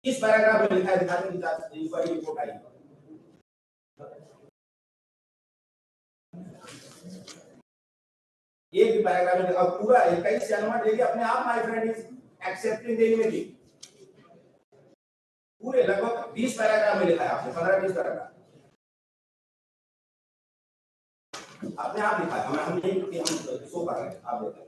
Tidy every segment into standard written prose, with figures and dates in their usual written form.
इस पैराग्राफ में लिखा है, दिखाने की इंक्वायरी रिपोर्ट आई, एक भी पैराग्राफ में अब पूरा 21 जनवरी देखिए अपने आप my friend is accepting the imaging, पूरे लगभग 20 पैराग्राफ में लिखा है आपने, 15-20 पैराग्राफ आपने आप लिखा है, हम नहीं हम शो कर रहे हैं, आप देखिए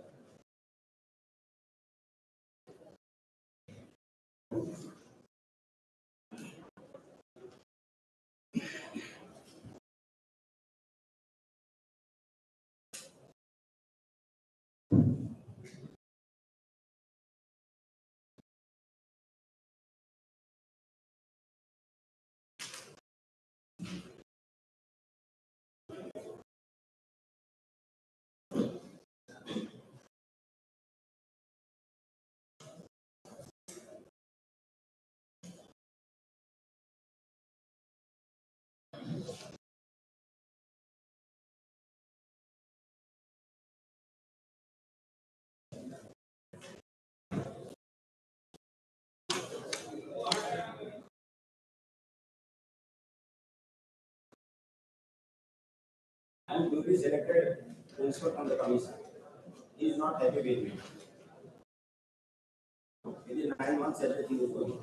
and to be selected principal from the commission. He is not happy with me. Within 9 months, everything is going.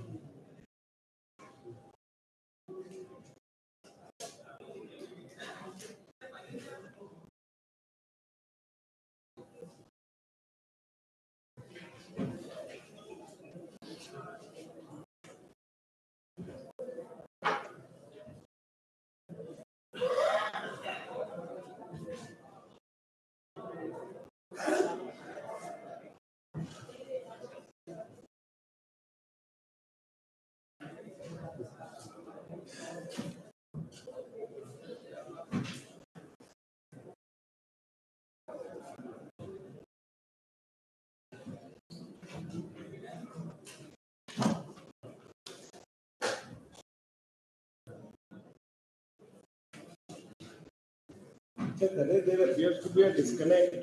There appears to be a disconnect.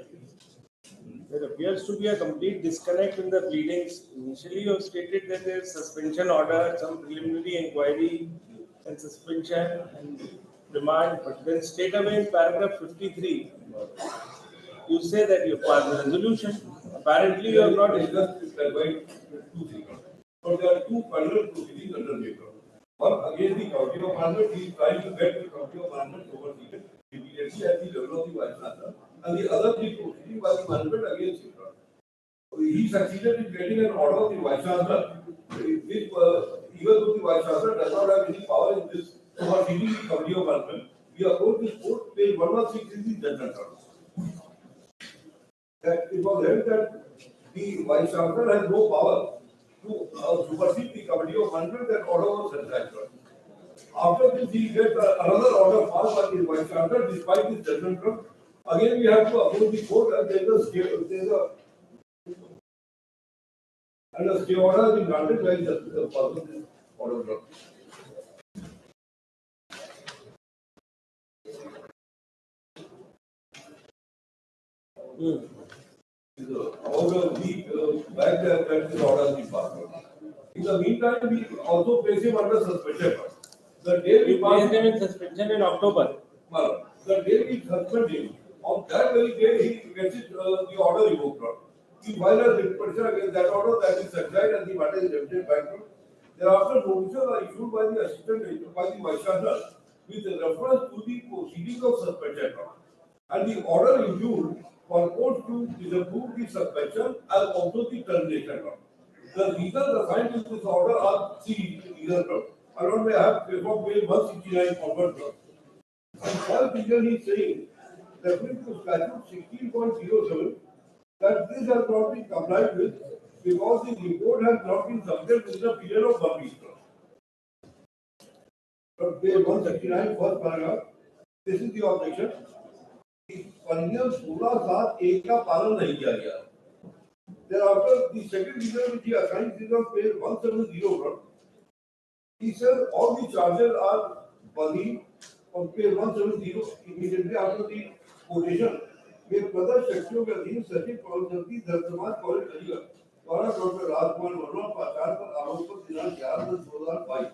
There appears to be a complete disconnect in the pleadings. Initially, you have stated that there is suspension order, some preliminary inquiry, and suspension and remand. But then, straight away in paragraph 53, you say that you have passed the resolution. Apparently, you have not discussed this by 2 things. So there are two parallel proceedings under paper. One against the county of Parliament, he is trying to get the county of Parliament overseated immediately at the level of the Vice Chancellor, and the other three proceedings by the Parliament against him. So he succeeded in getting an order of the Vice Chancellor, which even though the Vice Chancellor does not have any power in this overseeing the county of Parliament, we approach this court, page 116 is the judgment order. That it was held that the Vice Chancellor has no power to supersede the committee of Parliament, that order was substantial. After this, he gets another order passed by the Vice Chancellor despite this judgment from. Again, we have to approach the court and there is a stay order has been granted by the person order. About a week back that this order has been passed. In the meantime, we also place him under suspension. The day we placed him in suspension in October. Well, the day we suspend him, on that very day he gets it, the order revoked. He filed a petition against that order, that is certified and the matter is remitted back to. Thereafter, notices are issued by the assistant by the Vice Chancellor with reference to the proceedings of suspension. And the order issued purports to disapprove the suspension and also the termination. The reasons assigned in this order are three reasons. Around may have from page 169 onwards. The first reason he is saying, referring to statute 16.07, that this has not been complied with because the report has not been submitted within a period of 1 week. From page 169, first paragraph, this is the objection. परिनियम 16(7)(1) का पालन नहीं किया गया. Thereafter, the second reason which he assigns is on page 170. He says all the charges are believed on page 170 immediately after the quotation. में प्रदर्श शक्तियों के अधीन सचिव कॉल समाज कॉलेज करेगा. द्वारा डॉक्टर राजकुमार वर्मा पहचान पर आरोप पर दिनांक 11/10/2022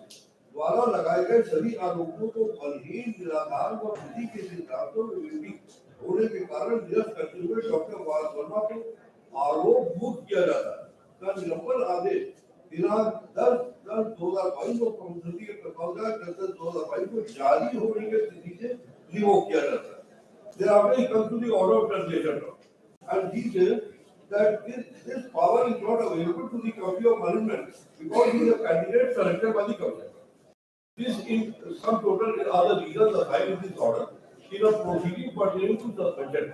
द्वारा लगाए गए सभी आरोपों को बलहीन, निराधार व विधि के सिद्धांतों में विपरीत होने के कारण निरस्त करते हुए डॉक्टर वर्मा को आरोप मुक्त किया जाता है। का निलंबन आदेश दिनांक 10/10/2022 को संसदीय प्रबंधक 10/10/2022 को जारी होने की तिथि से रिवोक किया जाता है। Thereafter he comes to the order of translation, and he says that this power is not available to the Committee of Management because he is a candidate selected by the Committee. This in some total are the reasons assigned in this order in a proceeding pertaining to suspension.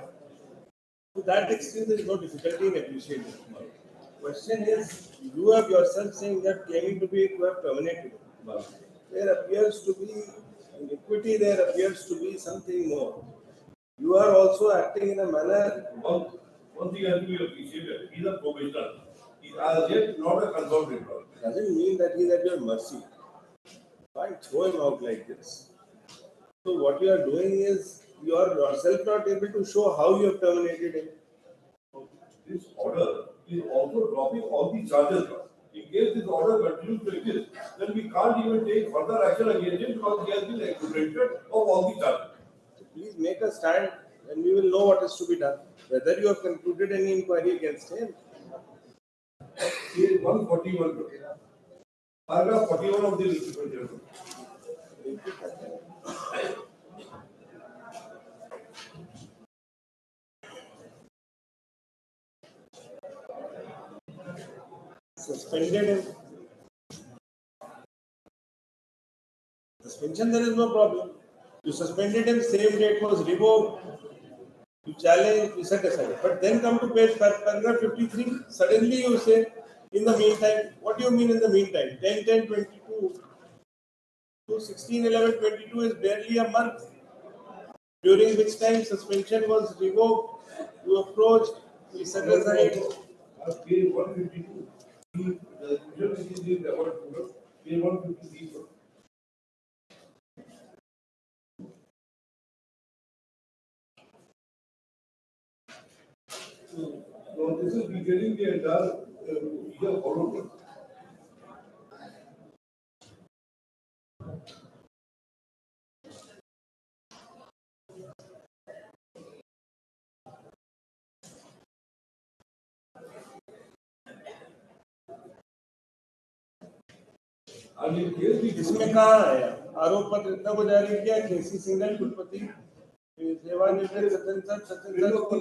To that extent, there is no difficulty in appreciating. Question is, you have yourself saying that claiming to be it, you have terminated it. There appears to be in equity, there appears to be something more. You are also acting in a manner. One thing has to be appreciated. He is a probationer. He is as yet not a confirmed employee. Doesn't mean that he is at your mercy. Why throw him out like this? So what you are doing is you are yourself not able to show how you have terminated him. This order is also dropping all the charges. In case this order continues to exist, then we can't even take further action against him because he has been exonerated of all the charges. So please make a stand and we will know what is to be done. Whether you have concluded any inquiry against him. Here is 141. Paragraph 41 of the legislation. Suspended him. Suspension, there is no problem. You suspended him, same date was revoked. You challenge, you set aside. But then come to page paragraph 53. Suddenly you say, in the meantime, what do you mean in the meantime? 10/10/22 to 16/11/22 is barely a month. During which time suspension was revoked. You approached, you set aside. Page 152. The usual is the record page 153. So this is detailing the entire procedure followed. And in case the इसमें कहाँ है आरोप पत्र इतना को जारी किया केसी सिंघल कुलपति सेवानिवृत्त सत्येंद्र को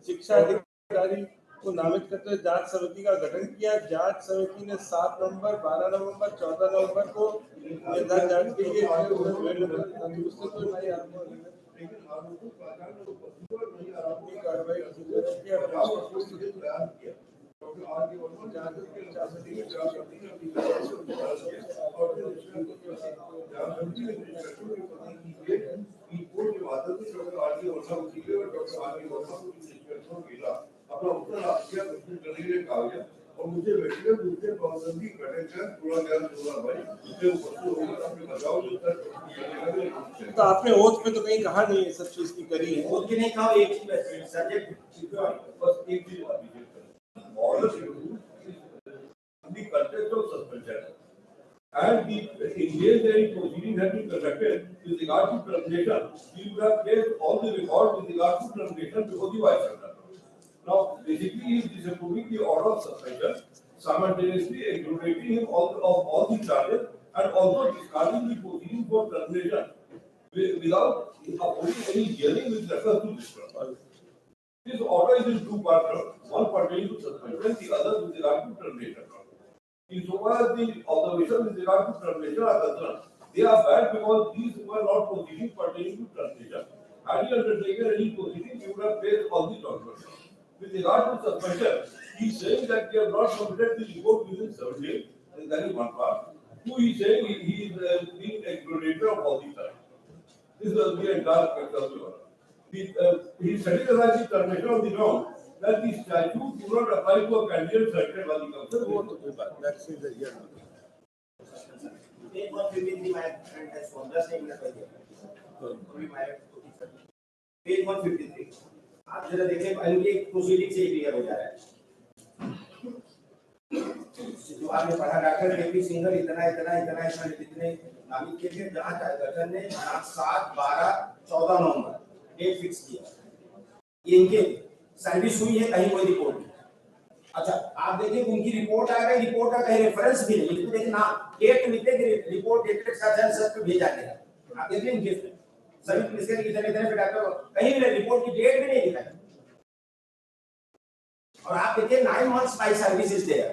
शिक्षा अधिकारी को नामित करते हुए जांच समिति का गठन किया। जांच समिति ने 7 नवंबर, 12 नवंबर, 14 नवंबर को निर्धारित जांच के लिए कार्रवाई अपना उत्तर आसिया करने के लिए कहा गया और मुझे व्यक्तिगत रूप से पाबंदी कटेक्शन पूरा ज्ञान दूंगा भाई उससे उपस्थित होकर अपने बचाव जो तक तो आपने ओथ पे तो कहीं कहा नहीं है सब चीज की करी है ओथ की नहीं कहा एक सब्जेक्ट बस एक चीज order the context of suspension and the engaged in proceeding has been conducted with regard to termination. You would have placed all the records with regard to termination before the vice chancellor. Now, basically, he is disapproving the order of suspension, simultaneously exonerating him of all the charges and also discarding the proceeding for termination without appointing any hearing with reference to this. This order is in two parts, one pertaining to suspension, the other with regard to termination. Insofar as the observations with regard to termination are concerned, they are bad because these were not proceedings pertaining to termination. Had he undertaken any proceeding, he would have faced all the consequences. With regard to suspension, he is saying that we have not submitted the report within 7 days. That is one part. Two, he is saying he is being exonerated of all these charges. This was the entire aspect of the order. He is setting aside the termination of the ground that the statute do not apply to a candidate selected by the council. That's the year. Page 153 my friend has shown. Just a minute. Page 153. आप जरा देखें इनके proceeding से clear हो जा रहा है। जो आपने पढ़ा डॉक्टर केपी सिंघल इतना इतना इतना इतना इतने नामित किए थे, जहाँ गठन ने 7, 12, 14 नवंबर डेट फिक्स किया। ये इनके सर्विस हुई है, कहीं कोई रिपोर्ट नहीं। अच्छा आप देखिए उनकी रिपोर्ट आ गई, रिपोर्ट का कहीं रेफरेंस भी नहीं, देखिए ना डेट लिखते कि रिपोर्ट डेटेड सच पे भेजा गया। आप देखिए इनके सभी पुलिस के इतने इतने पे डॉक्टर कहीं भी रिपोर्ट की डेट भी नहीं दिखाई। और आप देखिए 9 months by service is there.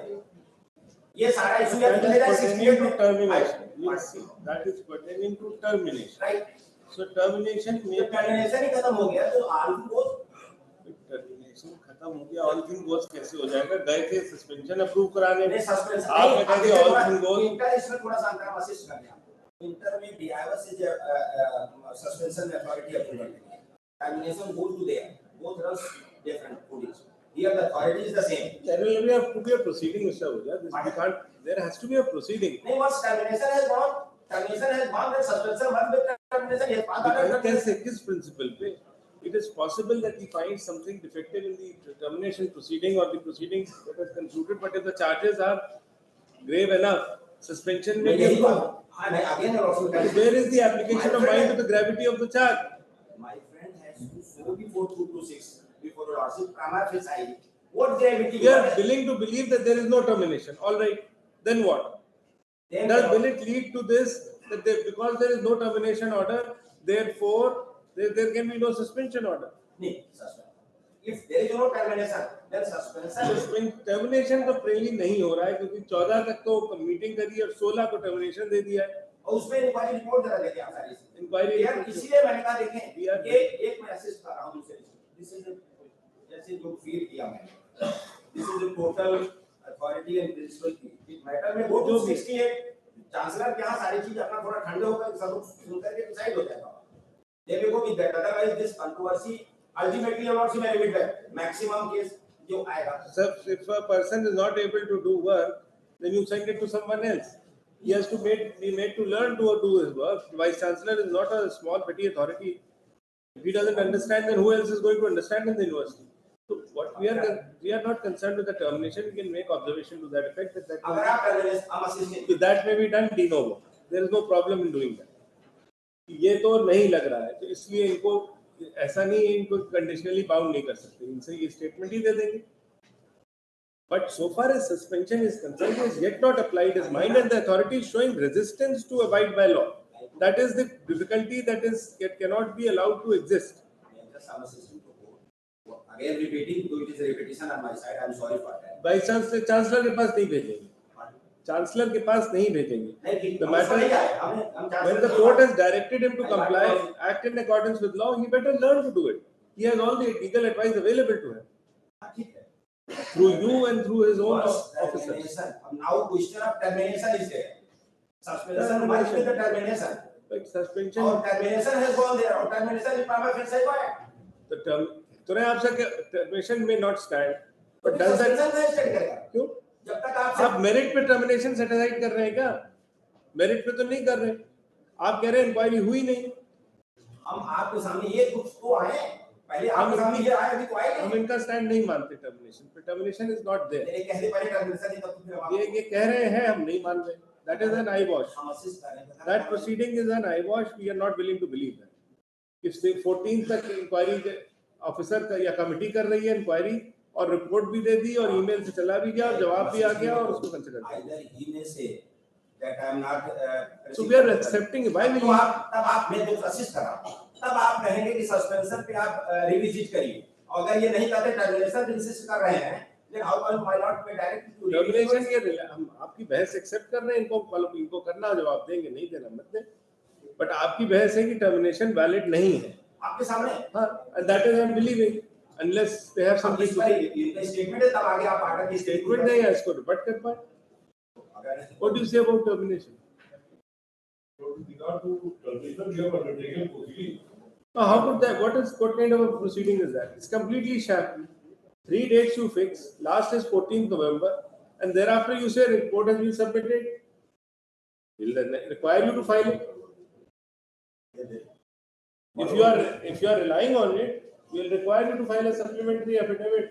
ये सारा इशू है that is pertaining to termination. Yes, that is pertaining to termination. Right. So termination may termination ही खत्म हो गया तो all goes termination खत्म हो गया, all thing goes कैसे हो जाएगा? गए थे सस्पेंशन अप्रूव कराने में, सस्पेंशन आपने कहा कि all thing goes इंटर इसमें थोड़ा सा अंतर असिस्ट कर दिया। इंटर में DIO से suspension authority approval termination goes to there, both runs different codings. Here the authority is the same. There will be a proceeding, Mr. Ahuja. This we can't. There has to be a proceeding. No, once termination has gone, then suspension must be termination. Yes, कैसे किस principle पे? It is possible that he finds something defective in the termination proceeding or the proceeding that is concluded, but if the charges are grave enough, suspension may be approved. Where is the application of mind to the gravity of the charge? My friend has to show before 226. Before the lordship, what gravity? We are willing to believe that there is no termination. All right. Then what? Then will it lead to this that because there is no termination order, therefore there can be no suspension order? No, if there is no termination, then suspension. Termination तो plainly नहीं हो रहा है क्योंकि 14 तक तो meeting करी और 16 को termination दे दिया है। और उसमें इंक्वायरी रिपोर्ट जरा लेके आप सारी इंक्वायरी यार इसीलिए मैंने कहा देखें ये एक मैं असिस्ट कर रहा हूं दूसरे दिस इज जैसे जो फील किया मैंने this is the total authority and principle की मैटर में वो 268 चांसलर के यहां सारी चीज अपना थोड़ा ठंडे होकर सब सुनकर के डिसाइड हो जाएगा they will go with that otherwise this controversy ultimately about सी मेरी विद मैक्सिमम केस जो आएगा sir if a person is not able to do work then you send it to someone else. He has to be made to learn to do his work. Vice Chancellor is not a small petty authority. If he doesn't understand, then who else is going to understand in the university? So what we are not concerned with the termination. We can make observation to that effect that may be done de novo. There is no problem in doing that. ये तो नहीं लग रहा है, तो इसलिए इनको ऐसा नहीं है, इनको कंडीशनली बाउंड नहीं कर सकते, इनसे ये स्टेटमेंट ही दे देंगे. But so far as suspension is concerned, it is yet not applied his mind, and the authority is showing resistance to abide by law. That is the difficulty that cannot be allowed to exist. Again repeating, though it is a repetition on my side, I am sorry for that. Vice Chancellor के पास नहीं भेजेंगे. Chancellor के पास नहीं भेजेंगे. The matter is, when the court has directed him to comply, act in accordance with law, he better learn to do it. He has all the legal advice available to him. Through you and through his own officers. Now question of termination is there. Suspension must be the termination. But suspension. Or termination has gone there. Or termination is prima facie correct. The term. तो नहीं आपसे termination may not stand. But does that? क्यों? जब तक आप merit पे termination set aside कर रहे हैं क्या? Merit पे तो नहीं कर रहे. आप कह रहे हैं inquiry हुई नहीं. हम आपके सामने ये कुछ तो आए. पहले आप सामने ये आए अभी तो आए नहीं. हम इनका stand नहीं मानते termination. पर termination is not there. ये कहते पहले termination ही तब ये कह रहे हैं हम नहीं मान रहे. That is an eyewash. That proceeding is an eyewash. We are not willing to believe that. If say 14th तक inquiry ऑफिसर का या कमेटी कर रही है इंक्वायरी और रिपोर्ट भी दे दी और ईमेल से चला भी गया और जवाब भी आ गया और उसको consider so we are accepting why will तब आप मैं जो असिस्ट कर रहा हूं तब आप कहेंगे कि सस्पेंशन पे आप रिविजिट करिए अगर ये नहीं करते टर्मिनेशन इंसिस्ट कर रहे हैं then how can why not pay direct to termination ये हम आपकी बहस एक्सेप्ट कर रहे हैं इनको करना जवाब देंगे नहीं देना मत दें बट आपकी बहस है कि टर्मिनेशन वैलिड नहीं है आपके सामने हां that is I am believing unless they have something to say statement है तब आगे आप आर्डर की statement नहीं है इसको रिपोर्ट कर पाए what do you say about termination so with regard to termination we have undertaken proceeding how could that what kind of a proceeding is that it's completely sham 3 dates you fix last is 14th November and thereafter you say report has been submitted will require you to file it if you are relying on it we will require you to file a supplementary affidavit.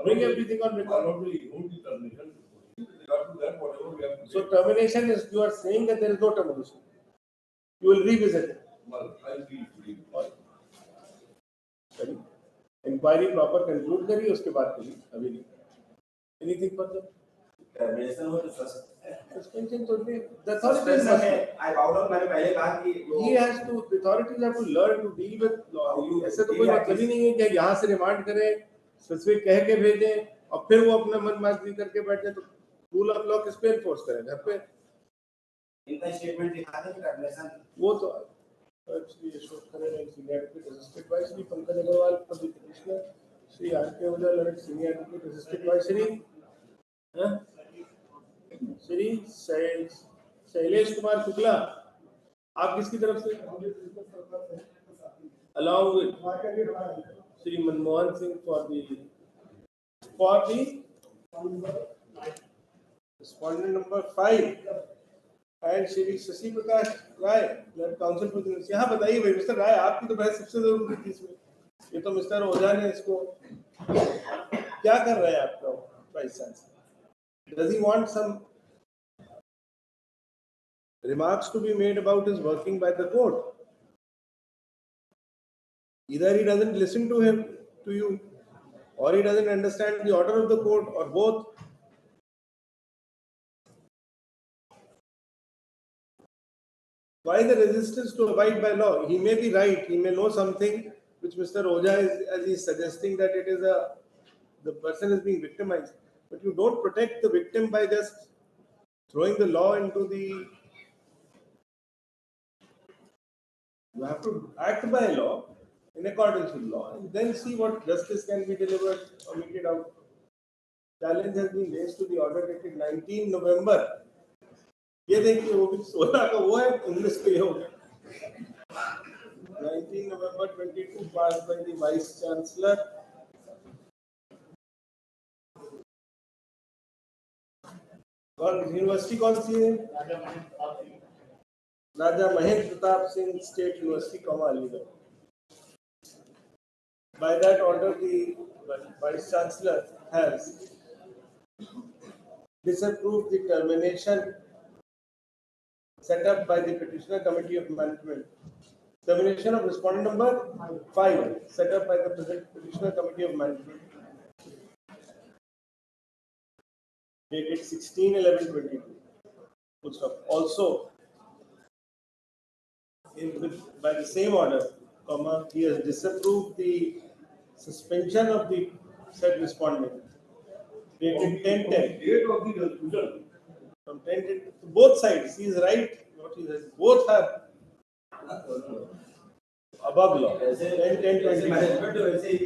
Bring everything on record. Not only the termination with regard to that, whatever we have to So take. termination is, you are saying that there is no termination. You will revisit it. Well, I'll be free. करी inquiry proper conclude करिए उसके बाद करिए अभी नहीं anything further termination हो तो suspension तो नहीं द सस्पेंशन है आई बाउट आउट मैंने पहले कहा कि he has to authorities have to learn to deal with law ऐसे तो कोई मतलब ही नहीं है कि यहां से रिमांड करें स्पेसिफिक कह के भेजें और फिर वो अपना मनमानी करके बैठ जाए तो रूल ऑफ लॉ किस पे एनफोर्स करें घर पे इनका स्टेटमेंट दिखा दें टर्मिनेशन वो तो actually Ashok Khanna and senior advocate assisted by Shri Pankaj Agarwal for the petitioner, Shri R.K. Ojal and senior advocate assisted by Shri Shailesh Kumar Shukla. आप किसकी तरफ से? Along with Shri Manmohan Singh for the respondent number 5 and Shri Shashi Prakash Rai counsel प्रतिनिधि. यहाँ बताइए भाई mister राय आपकी तो बहस सबसे जरूरी थी इसमें. ये तो मिस्टर ओझा ने इसको क्या कर रहे हैं आपका vice chancellor? Does he want some remarks to be made about his working by the court? Either he doesn't listen to you, or he doesn't understand the order of the court, or both. Why the resistance to abide by law? He may be right. He may know something which Mr. Ojha is, as he is suggesting that it is the person is being victimized. But you don't protect the victim by just throwing the law into the. You have to act by law in accordance with law and then see what justice can be delivered or meted out. Challenge has been raised to the order dated 19 November. ये देखिए वो भी 16 का वो है 19 पे हो गया. 19 November 22 passed by the Vice Chancellor. और यूनिवर्सिटी कौन सी है? Raja Mahendra Pratap Singh state university Aligarh. By that order, the Vice Chancellor has disapproved the termination set up by the Petitioner Committee of Management. Termination of respondent number 5 set up by the Petitioner Committee of Management. Dated 16/11/22. Also, by the same order, he has disapproved the suspension of the said respondent. Dated 10/10. Date of the resolution. From 10/10 to both sides, he is right. What he says, both are above law. 10/10/22. Management तो वैसे ही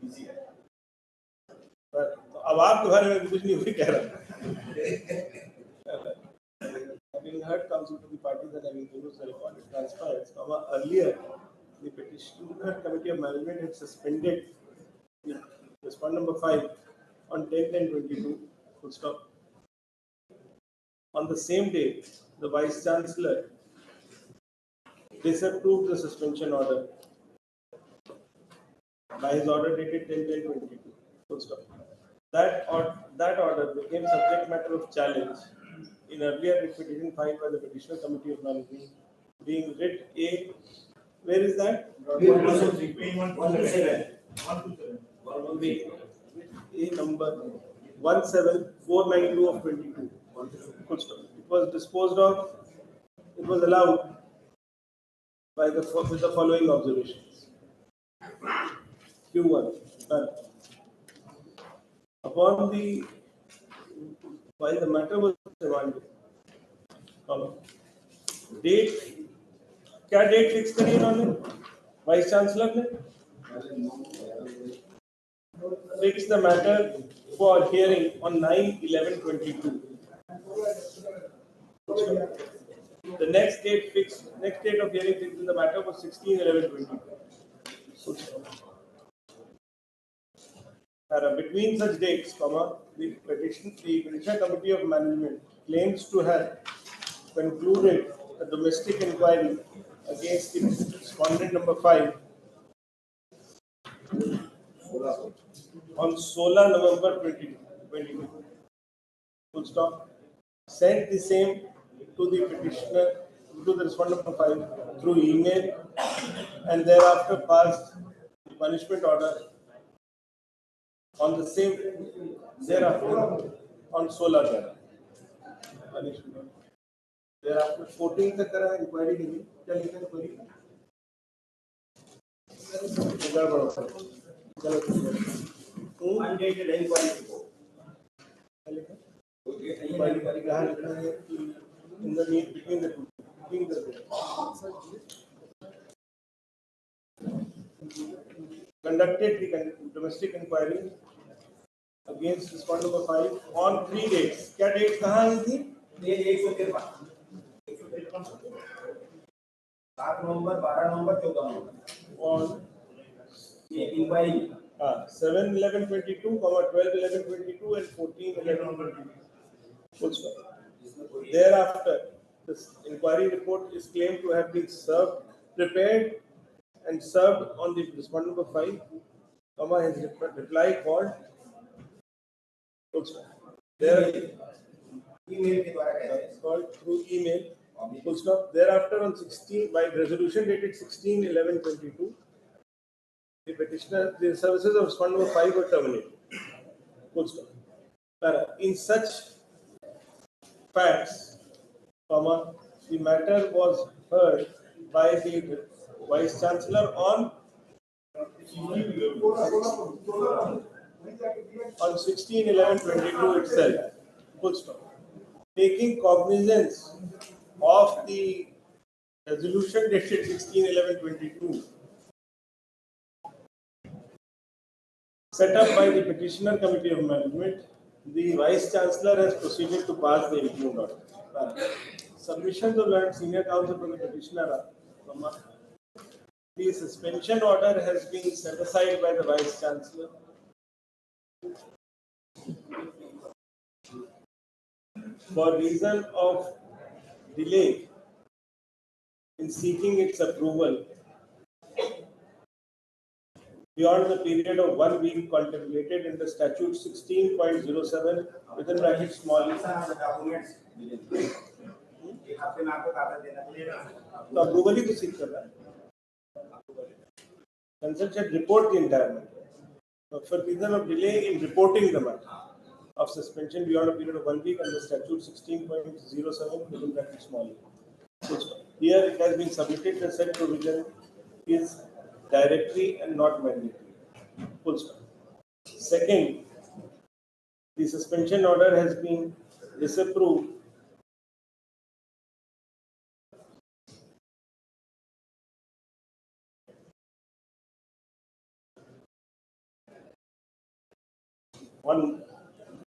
busy है. अब आपके बारे में कुछ नहीं हुई कह रहा. Having heard counsel to the parties and having used the recorded transcripts, earlier the Petitioner Committee of Management had suspended the respondent number 5 on 10/10/22. Full stop. On the same day, the Vice Chancellor disapproved the suspension order by his order dated 10/10/22. Full stop. That order became subject matter of challenge in earlier writ petition filed by the Petitioner Committee of Management, being writ A. Where is that? 127. A number 17492 of 22. Full stop. It was disposed of. It was allowed by with the following observations. Q1. While the matter was remanded, date क्या date fix करी इन्होंने? Vice chancellor ने fix the matter for hearing on 9/11/22. The next date of hearing fixed in the matter was 16/11/22. Between such dates, the Petitioner Committee of Management claims to have concluded a domestic inquiry against the respondent number 5 on 16 November 2022. Full stop. sent the same to the petitioner, to the respondent profile through email, and thereafter passed the punishment order on the same, thereafter on 16 January. Punishment order. Thereafter 14 तक करा inquiry के लिए क्या लिखा है query में? Undated inquiry report. In the need between the two, conducted the domestic inquiry against respondent number 5 on 3 dates. क्या dates कहाँ आई थी? ये 153 7 नवंबर 12 नवंबर 14 नवंबर On ये inquiry 7/11/22, 12/11/22 and 14/11/22. Full stop. Thereafter, this inquiry report is claimed to have been prepared and served on the respondent number 5, his reply called. Full stop. There, email के द्वारा कहते हैं called through email. Full stop. Thereafter, on 16 by resolution dated 16/11/22, the petitioner, the services of respondent number 5 were terminated. Full stop. In such facts, the matter was heard by the Vice Chancellor on 16/11/22 itself. Full stop. Taking cognizance of the resolution dated 16/11/22 set up by the Petitioner Committee of Management, the Vice Chancellor has proceeded to pass the impugned order. Submissions of learned senior counsel from the petitioner are, the suspension order has been set aside by the Vice Chancellor for reason of delay in seeking its approval beyond the period of 1 week contemplated in the statute 16.07 within brackets small e. Documents एक हफ्ते में आपको कागज देना पड़ेगा तो approval ही तो सीख कर रहा है. Consent should report the entire matter. For reason of delay in reporting the matter of suspension beyond a period of 1 week under statute 16.07 within brackets small e. Here it has been submitted that said provision is directory and not mandatory. Full stop. Second, the suspension order has been disapproved on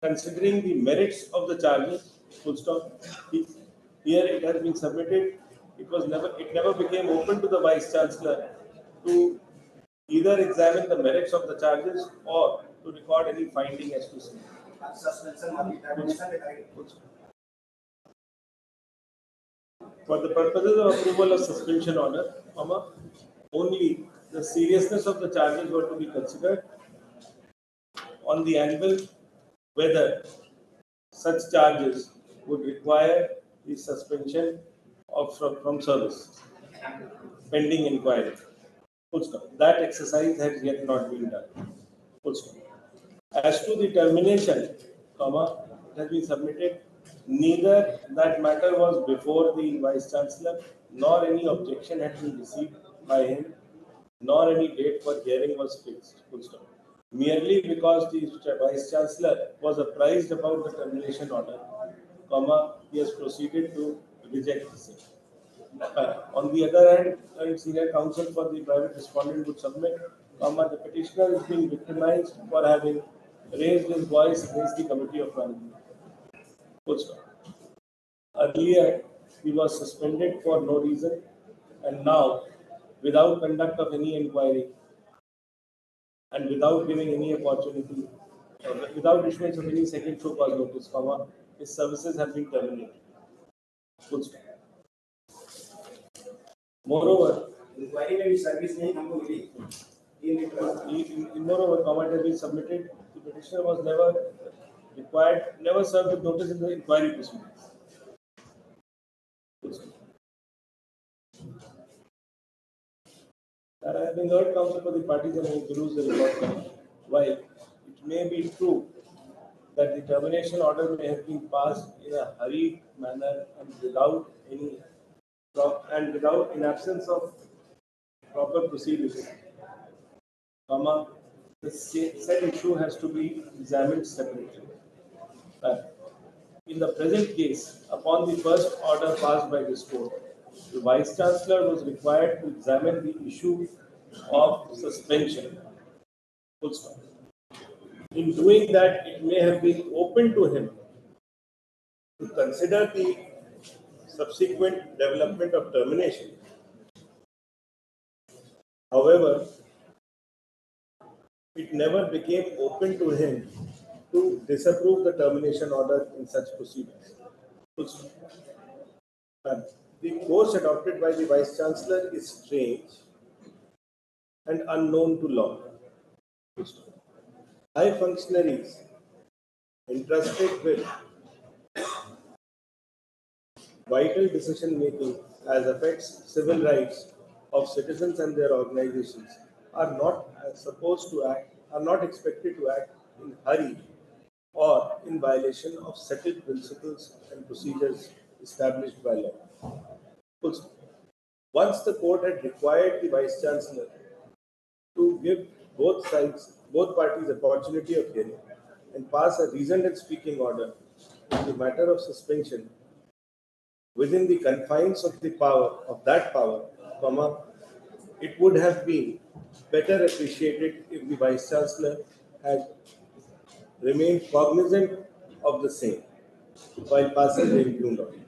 considering the merits of the charges. Full stop. Here it has been submitted. It never became open to the Vice Chancellor to either examine the merits of the charges or to record any finding as to sin. Suspension वाली termination दिखाएंगे For the purposes of approval of suspension order, only the seriousness of the charges were to be considered on the angle whether such charges would require the suspension from service pending inquiry. Full stop. That exercise has yet not been done. Full stop. As to the termination, it has been submitted. Neither that matter was before the Vice Chancellor, nor any objection had been received by him, nor any date for hearing was fixed. Full stop. Merely because the Vice Chancellor was apprised about the termination order, he has proceeded to reject the same. On the other hand, senior counsel for the private respondent would submit, the petitioner is being victimized for having raised his voice against the committee of management. Full stop. Earlier, he was suspended for no reason, and now, without conduct of any inquiry and without giving any opportunity, without issuance of any second show cause notice, his services have been terminated. Full stop. Moreover, inquiry में भी service नहीं हमको मिली moreover, comment has been submitted. The petitioner was never never served with notice in the inquiry proceedings. There have been heard counsel for the parties and I will peruse the report. While it may be true that the termination order may have been passed in a hurried manner and without in absence of proper proceedings, the said issue has to be examined separately. In the present case, upon the first order passed by this court, the Vice Chancellor was required to examine the issue of suspension. Full stop. In doing that, it may have been open to him to consider the subsequent development of termination. However, it never became open to him to disapprove the termination order in such proceedings. The course adopted by the Vice Chancellor is strange and unknown to law. High functionaries entrusted with vital decision making as affects civil rights of citizens and their organizations are not expected to act in hurry or in violation of settled principles and procedures established by law. Once the court had required the Vice Chancellor to give both parties opportunity of hearing and pass a reasoned and speaking order in the matter of suspension within the confines of that power, it would have been better appreciated if the Vice Chancellor had remained cognizant of the same while passing the impugned order.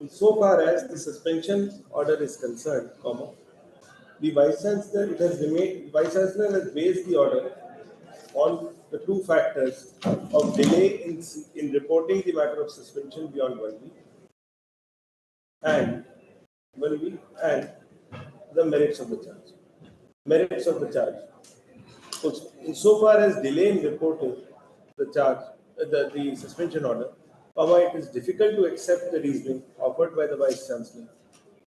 So far as the suspension order is concerned, the Vice Chancellor has based the order on the two factors of delay in reporting the matter of suspension beyond 1 week and the merits of the charge. Insofar as delay in reporting the suspension order, it is difficult to accept the reasoning offered by the Vice Chancellor,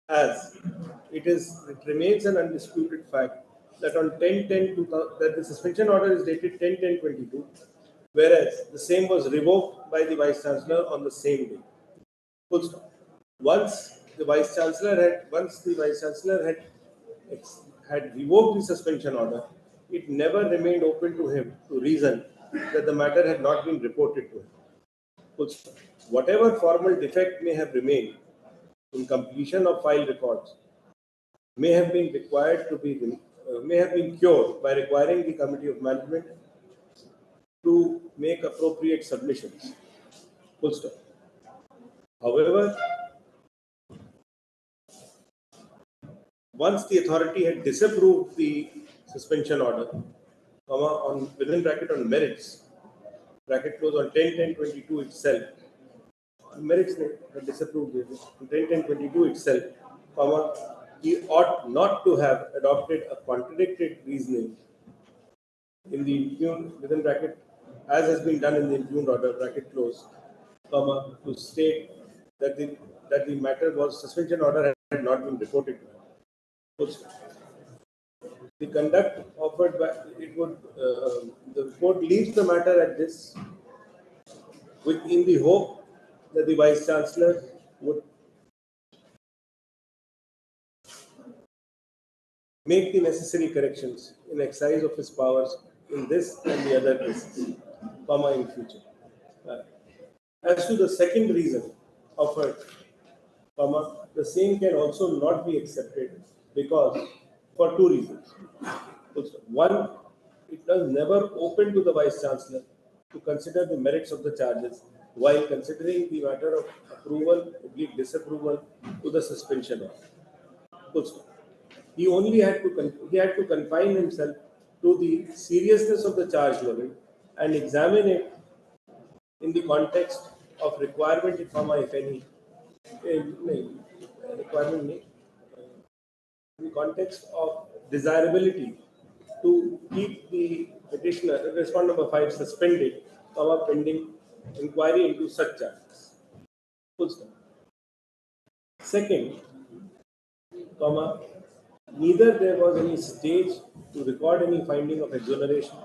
as it remains an undisputed fact that on 10/10 that the suspension order is dated 10/10/22, whereas the same was revoked by the Vice Chancellor on the same day. Once the Vice Chancellor had revoked the suspension order, it never remained open to him to reason that the matter had not been reported to him. Whatever formal defect may have remained in completion of file records may have been cured by requiring the Committee of Management to make appropriate submissions. However, once the authority had disapproved the suspension order, on merits, bracket close on 10/10/22 itself, merits had disapproved it on 10/10/22 itself, he ought not to have adopted a contradicted reasoning in the impugned within bracket, as has been done in the impugned order, bracket close, to state that the matter was suspension order had not been reported to him. The conduct offered by the court leaves the matter at this, in the hope that the Vice Chancellor would make the necessary corrections in exercise of his powers in this and the other cases, in future. As to the second reason offered, the same can also not be accepted because for two reasons. One, it was never open to the Vice Chancellor to consider the merits of the charges while considering the matter of approval or disapproval to the suspension order. He only had to confine himself to the seriousness of the charge level and examine it in the context of requirement, if any, requirement in the context of desirability to keep the petitioner, respondent number 5, suspended, pending inquiry into such charges. Full stop. Second, neither there was any stage to record any finding of exoneration,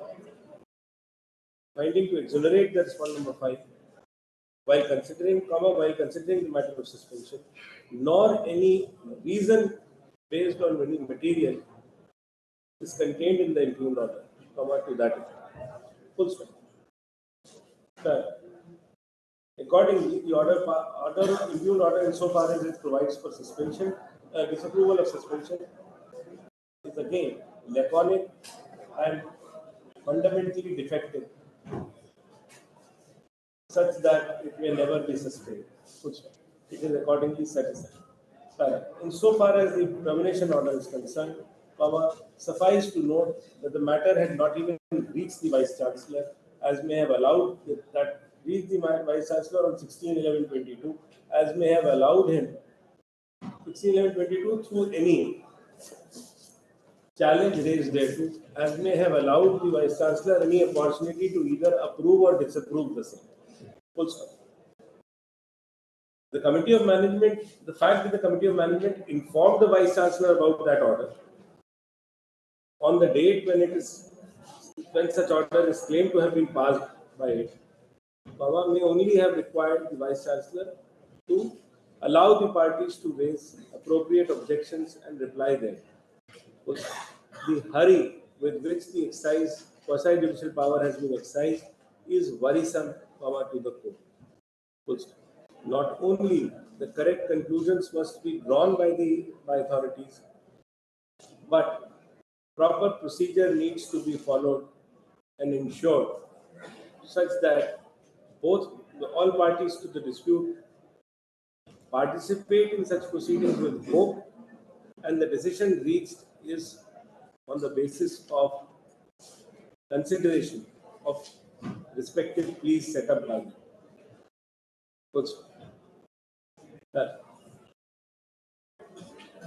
finding to exonerate the respondent number 5 while considering the matter of suspension, nor any reason based on any material is contained in the impugned order, to that effect. Full stop. Third, accordingly, the impugned order insofar as it provides for suspension, disapproval of suspension, is again laconic and fundamentally defective, such that it may never be sustained. It is accordingly set aside. Insofar as the termination order is concerned, suffice to note that the matter had not even reached the Vice Chancellor, as may have allowed that reach the Vice Chancellor on 16/11/22, as may have allowed him 16/11/22 through any challenge raised thereto, as may have allowed the Vice Chancellor any opportunity to either approve or disapprove the same. Full stop. The Committee of Management, the fact that the Committee of Management informed the Vice Chancellor about that order on the date when such order is claimed to have been passed by it, may only have required the Vice Chancellor to allow the parties to raise appropriate objections and reply there. The hurry with which the quasi-judicial power has been exercised is worrisome to the court. Not only the correct conclusions must be drawn by authorities, but proper procedure needs to be followed and ensured such that all parties to the dispute participate in such proceedings with hope, and the decision reached is on the basis of consideration of respective pleas set up by them.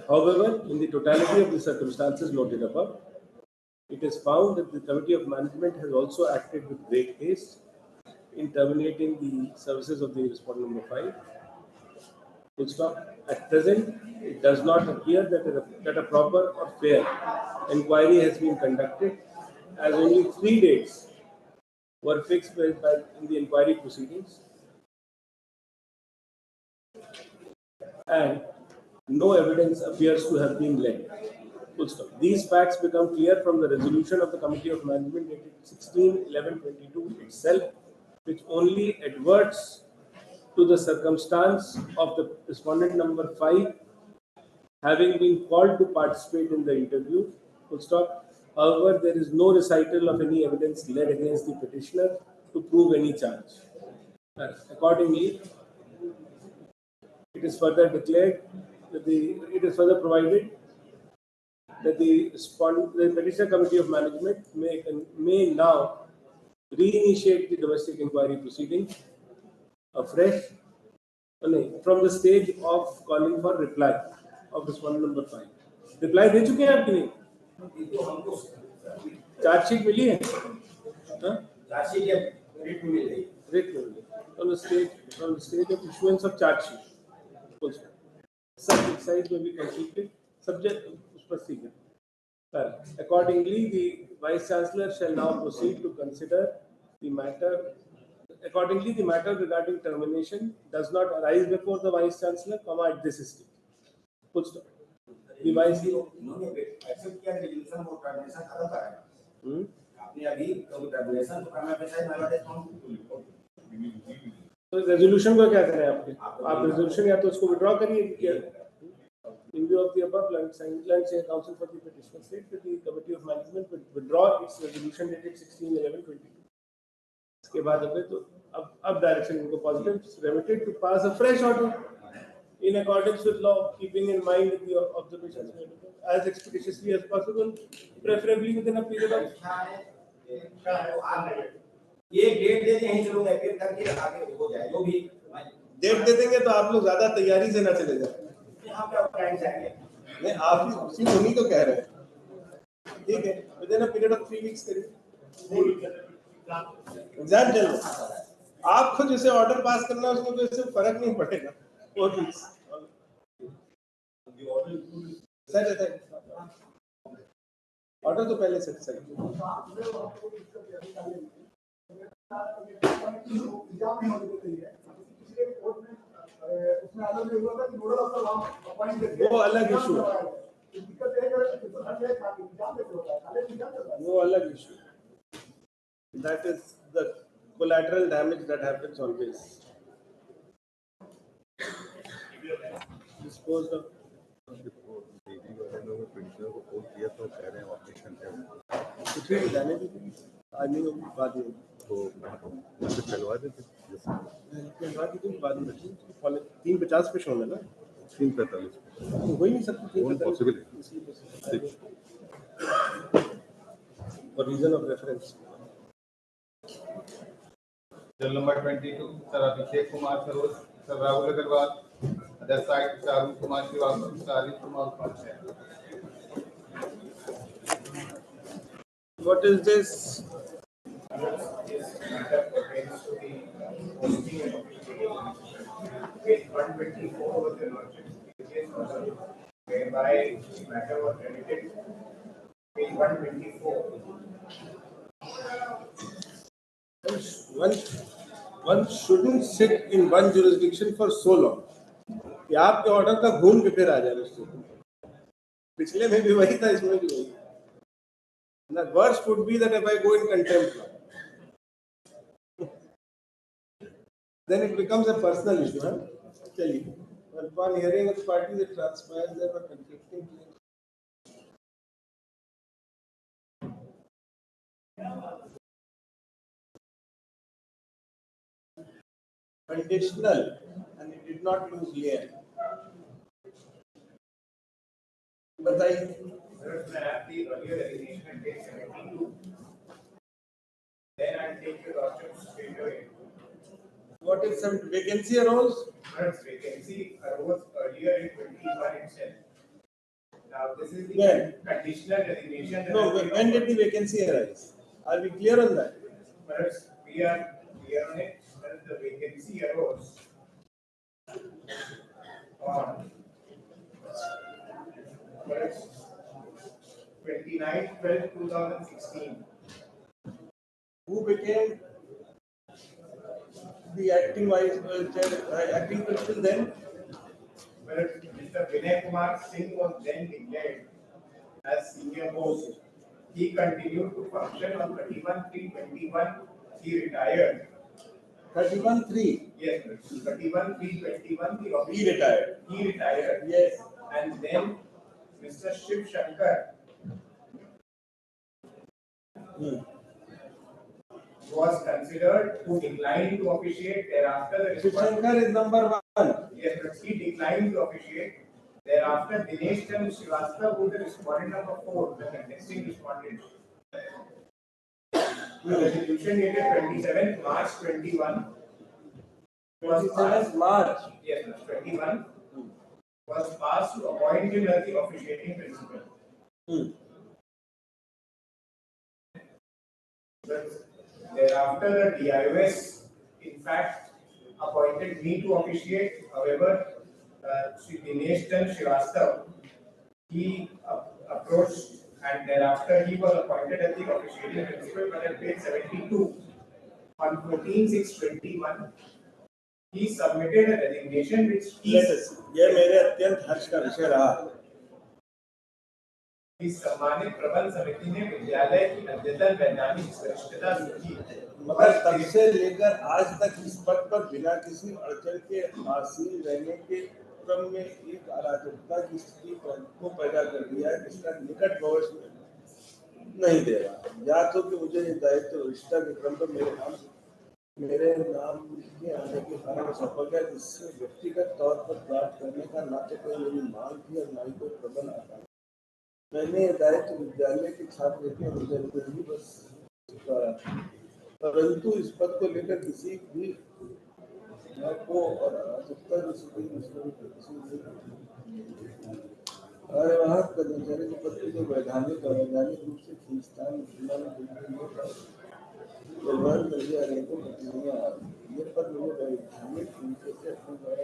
However, in the totality of the circumstances noted above, it is found that the Committee of Management has also acted with great haste in terminating the services of the respondent number 5. Full stop. At present, it does not appear that a proper or fair inquiry has been conducted, as only 3 dates were fixed in the inquiry proceedings, and no evidence appears to have been led. Full stop. These facts become clear from the resolution of the Committee of Management dated 16/11/22 itself, which only adverts to the circumstance of the respondent number 5 having been called to participate in the interview. Full stop. However, there is no recital of any evidence led against the petitioner to prove any charge. Accordingly, it is further declared that it is further provided that the Petitioner Committee of Management may now reinitiate the domestic inquiry proceeding afresh from the stage of calling for reply of respondent number 5. Reply दे चुके हैं आपकी नहीं? Chargesheet मिली है? Chargesheet writ में मिली। From the stage of issuance of charge sheet. Such exercise may be completed subject to procedure. Accordingly, the Vice Chancellor shall now proceed to consider the matter. Accordingly, the matter regarding termination does not arise before the Vice Chancellor, at this stage. Full stop. The Vice accept किया resolution को termination खत्म करेगा। आपने अभी termination तो करना पैसा है तो रेजोल्यूशन को क्या करें आप रेजोल्यूशन या तो उसको विड्रॉ करिए। In view of the above, Council for the Petitioner said that the Committee of Management will withdraw its resolution dated 16/11/22. इसके बाद अब direction इनको positive remitted to pass a fresh order in accordance with law, keeping in mind the observations as expeditiously as possible, preferably within a period of ये date देते हैं जो लोग appeal करके आगे हो जाए, जो भी डेट दे देंगे तो आप लोग ज्यादा तैयारी से ना चले जाए। यहाँ पे टाइम चाहिए। नहीं आप ही उन्हीं को कह रहे हैं, ठीक है, within a period of 3 weeks करिए, एग्जाम चल रहा है, आप खुद इसे ऑर्डर पास करना, उसमें तो इससे फर्क नहीं पड़ेगा, 4 वीक्स सर है, ऑर्डर तो पहले से सर वो अलग इशू, वो अलग issue, that is the collateral damage that happens always. Disposed of. कुछ भी जाने दीजिए, आज नहीं होगी, बाद में तो चलवा देते, चलवा दीजिए, बाद में 3:50 पे शो है ना, 3:45 तो हो ही नहीं सकता, 3:45 for reason of reference. Bill number 22, Sir Abhishek Kumar Saroj, Sir Rahul Agarwal, other side, Sir Arun Kumar Srivastava, Sir Arif Kumar Upadhyay. What is this? This matter pertains to the posting and officiating. Page 124 was the lordship's previous order, whereby the matter was relegated. Page 124. One shouldn't sit in one jurisdiction for so long. कि आपके order का घूम के फिर आ जाए registration, पिछले में भी वही था, इसमें भी वही। The worst would be that if I go in contempt now, then it becomes a personal issue. Huh? चलिए, upon hearing of the parties, it transpires there were conflicting claims. Conditional, and it did not use lien. बताइए। First, I have the earlier resignation at page 72. Then I take the lordship straight away. What if some vacancy arose? First, vacancy arose earlier in 21 itself. Now, this is the When? conditional resignation. No, when did the vacancy arise? Are we clear on that? First, we are clear on it. When the vacancy arose on first 29/12/2016. Who became the acting vice chair, acting principal then? Where Mr. Vinay Kumar Singh was then declared as senior most. He continued to function on 31/3/21. He retired. 31/3. Yes, 31/3/21. He retired. He retired. Yes. And then Mr. Shiv Shankar was considered who declined to officiate. Thereafter, Shiv Shankar is number 1. Yes, but he declined to officiate. Thereafter, Dinesh Chandra Srivastava, who is the respondent number 4, the contesting respondent. The resolution dated 27th March 21 was 27th March. Yes, 21 was passed to appoint him as the officiating principal. But thereafter, the DIOS, in fact, appointed me to officiate. However, Sri Dinesh Chandra Srivastava, he approached, and thereafter he was appointed as the officiating principal. But at page 72, on 14/6/21, he submitted a resignation which he. Let us. ये मेरे अत्यंत हर्ष का विषय रहा। इस सम्मानित प्रबंध समिति ने विद्यालय की अद्यतन वैज्ञानिक श्रेष्ठता की, मगर तब से लेकर आज तक इस पद पर बिना किसी अड़चन के आसीन रहने के क्रम में एक अराजकता की स्थिति को पैदा कर दिया है, जिसका निकट भविष्य में नहीं दे रहा। या तो कि मुझे ये दायित्व रिश्ता के क्रम पर मेरे नाम के आने के कारण सफल गया, जिससे व्यक्तिगत तौर पर प्राप्त करने का ना तो कोई मेरी मांग थी और ना ही कोई प्रबंध आता। मैंने ये दायित्व विद्यालय के छात्र के अनुसार ही बस चुकाया, परंतु इस पद को लेकर किसी भी को और अराजकता और वहाँ कर्मचारी के पत्र को वैधानिक रूप से खींचतान व्यवहार कर दिया अनेकों प्रतिनिधियां आ गई। ये पद मुझे वैधानिक तरीके से अपने द्वारा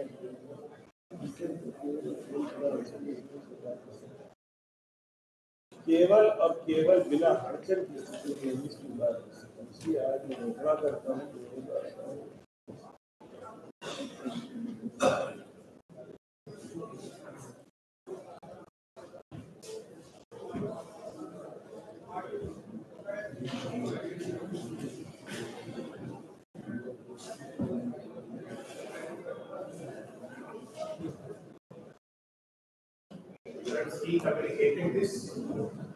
केवल और केवल बिना अड़चन की स्थिति में इसकी बात कर सकता हूँ। इसलिए आज मैं घोषणा करता हूँ। He communicated this,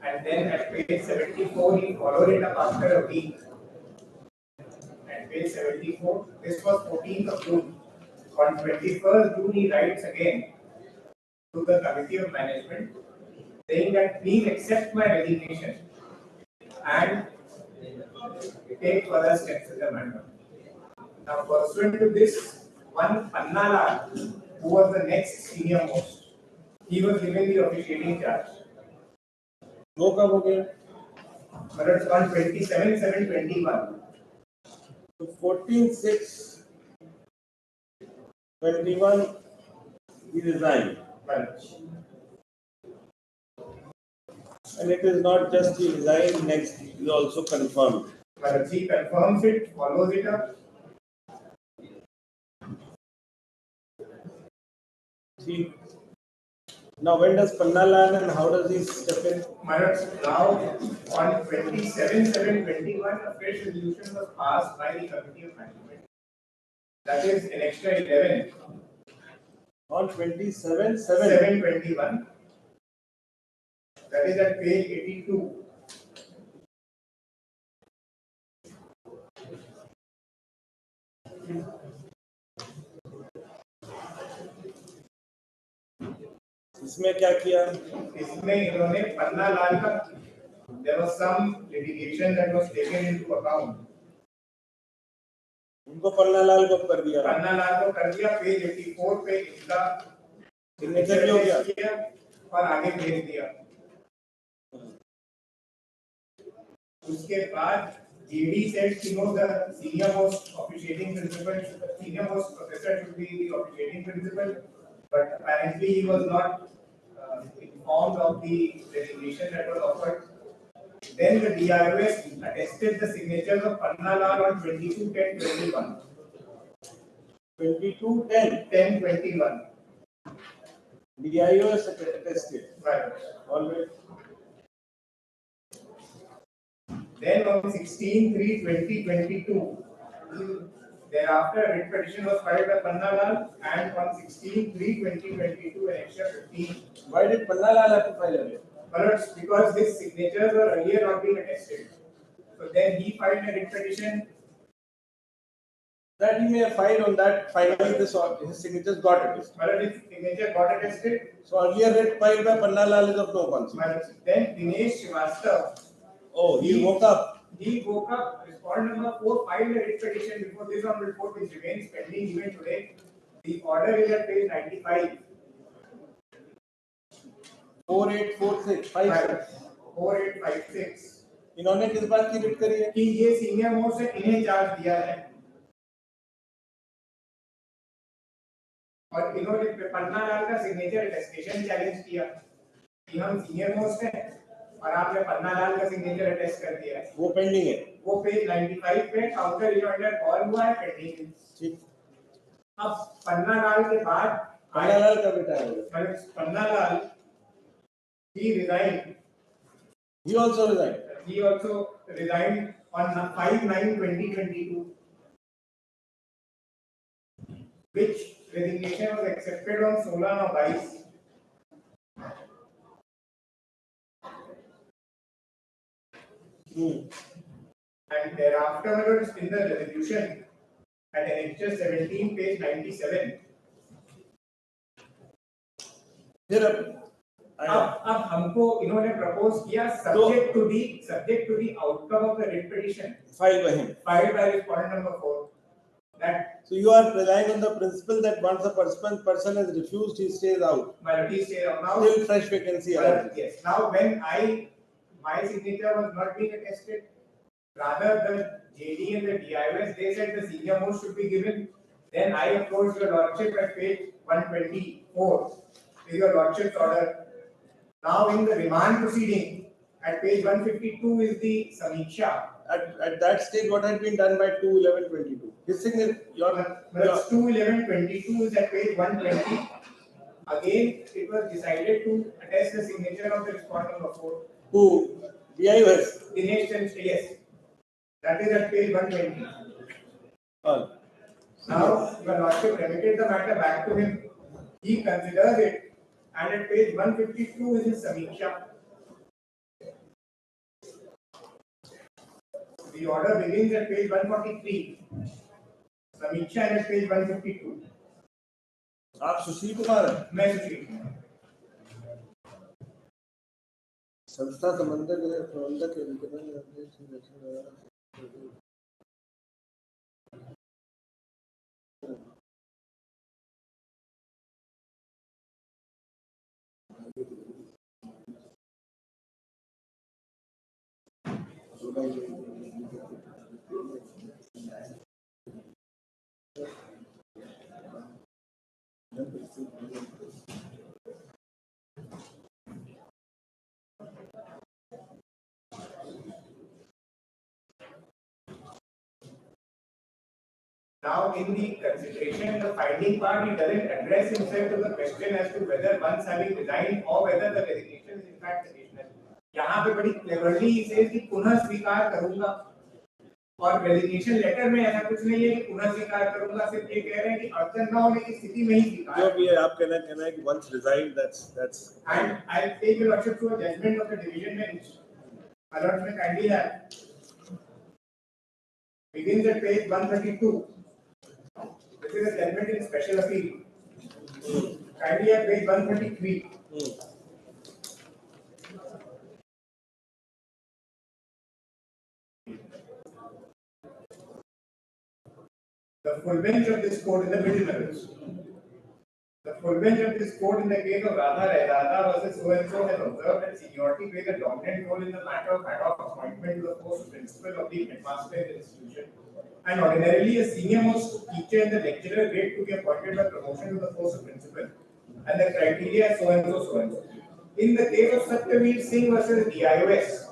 and then at page 74 he followed it up after a week. At page 74, this was 14th of June. On 21st June he writes again to the Committee of Management saying that please accept my resignation and take further steps in the matter. Now pursuant to this, one Panna Lal, who was the next senior most, he was given the officiating charge. वो कब हो गया? But it's on 27/7/21. So 14/6/21 he resigned. But And it is not just he resigned, next he is also confirmed. he confirms it, follows it up. See, now when does Panna Lal and how does he step in? Now on 27/7/21, a fresh resolution was passed by the Committee of Management. That is an extra 11. On 27/7. 7/21. That is at page 82. इसमें क्या किया? इसमें इन्होंने पन्ना लाल का there was some litigation that was taken into account. उनको पन्ना लाल को कर दिया। पन्ना लाल को कर दिया, पेज 84 पे इसका सिग्नेचर हो गया और आगे भेज दिया। उसके बाद GD said, you know, the senior most officiating principal, senior most professor should be the officiating principal, but apparently he was not informed of the resignation that was offered. Then the DROS attested the signatures of Panna Lal on 22/10/21. 22/10/21. DIOS attested. Right. Always. Then on 16/3/2022, thereafter a writ petition was filed by Panna Lal, and on 16/3/2022 an extra 15. Why did Panna Lal have to file a writ? Because his signatures were earlier not being attested. So then he filed a writ petition. That he may have filed on that, finally his signatures got attested. His signature got attested. So earlier writ filed by Panna Lal is of no consequence. Then Dinesh Srivastav. Oh, he woke up. He woke up. Respondent number 4 filed a writ petition before this on report, which remains pending even today. The order is at page 95. 484656. 4856. इन्होंने किस बात की writ करी है? कि ये senior most से इन्हें चार्ज दिया है और इन्होंने पन्ना लाल का सिग्नेचर अटेस्टेशन चैलेंज किया कि हम सीनियर मोस्ट हैं और आपने पन्ना लाल का सिग्नेचर अटेस्ट कर दिया है। वो पेंडिंग है। वो पेज 95 पे काउंटर रिमाइंडर कॉल हुआ है, पेंडिंग है। ठीक। अब पन्ना लाल के बाद पन्ना लाल का बेटा है। Panna Lal he resigned. He also resigned. He also resigned on 5/9/2022, which resignation was accepted on 16/22. And thereafter, in the resolution at annexure 17, page 97. अब हमको इन्होंने प्रपोज किया subject to the outcome of the writ petition filed by him, filed by respondent number 4, that So you are relying on the principle that once a person has refused, he stays out minority stay out now. till fresh vacancy arises. Yes. Now, when my signature was not being attested, rather the JD and the DIOS, they said the senior most should be given. Then I approached your lordship at page 124 with your lordship's order. Now in the remand proceeding at page 152 is the Samiksha. At that stage, what had been done by 2/11/22? His signature, your 2/11/22 is at page 120. Again, it was decided to attest the signature of the respondent number 4. who DIOS. Dinesh Chandra, yes. That is at page 120. Now, your lordship remitted the matter back to him. He considers it, and at page 152 is his Samiksha. The order begins at page 143. Samiksha is at page 152. आप सुशील कुमार हैं? मैं सुशील कुमार। संस्था प्रबंधक Now, in the consideration, the finding part, he doesn't address himself to the question as to whether once having resigned or whether the resignation is in fact conditional. यहाँ पे बड़ी cleverly he says कि पुनः स्वीकार करूँगा, और resignation letter में ऐसा कुछ नहीं है कि पुनः स्वीकार करूँगा, सिर्फ ये कह रहे हैं कि अड़चन न होने की स्थिति में ही स्वीकार। जो भी है आप कहना है कि once resigned, that's. And I'll take your lordship to a judgment of the division bench. My lord may kindly have. Begins at page 132. This is a judgment in special appeal. Kindly at page 133. The full bench of this court in the middle levels. The full bench of this court in the case of Radha Redada versus so and so has observed that seniority plays a dominant role in the matter of ad hoc appointment to the post of principal of the headmaster in the institution. And ordinarily, a senior most teacher and the lecturer grade to be appointed by promotion to the post of principal. And the criteria so and so, so and so. In the case of Satyavir Singh versus DIOS,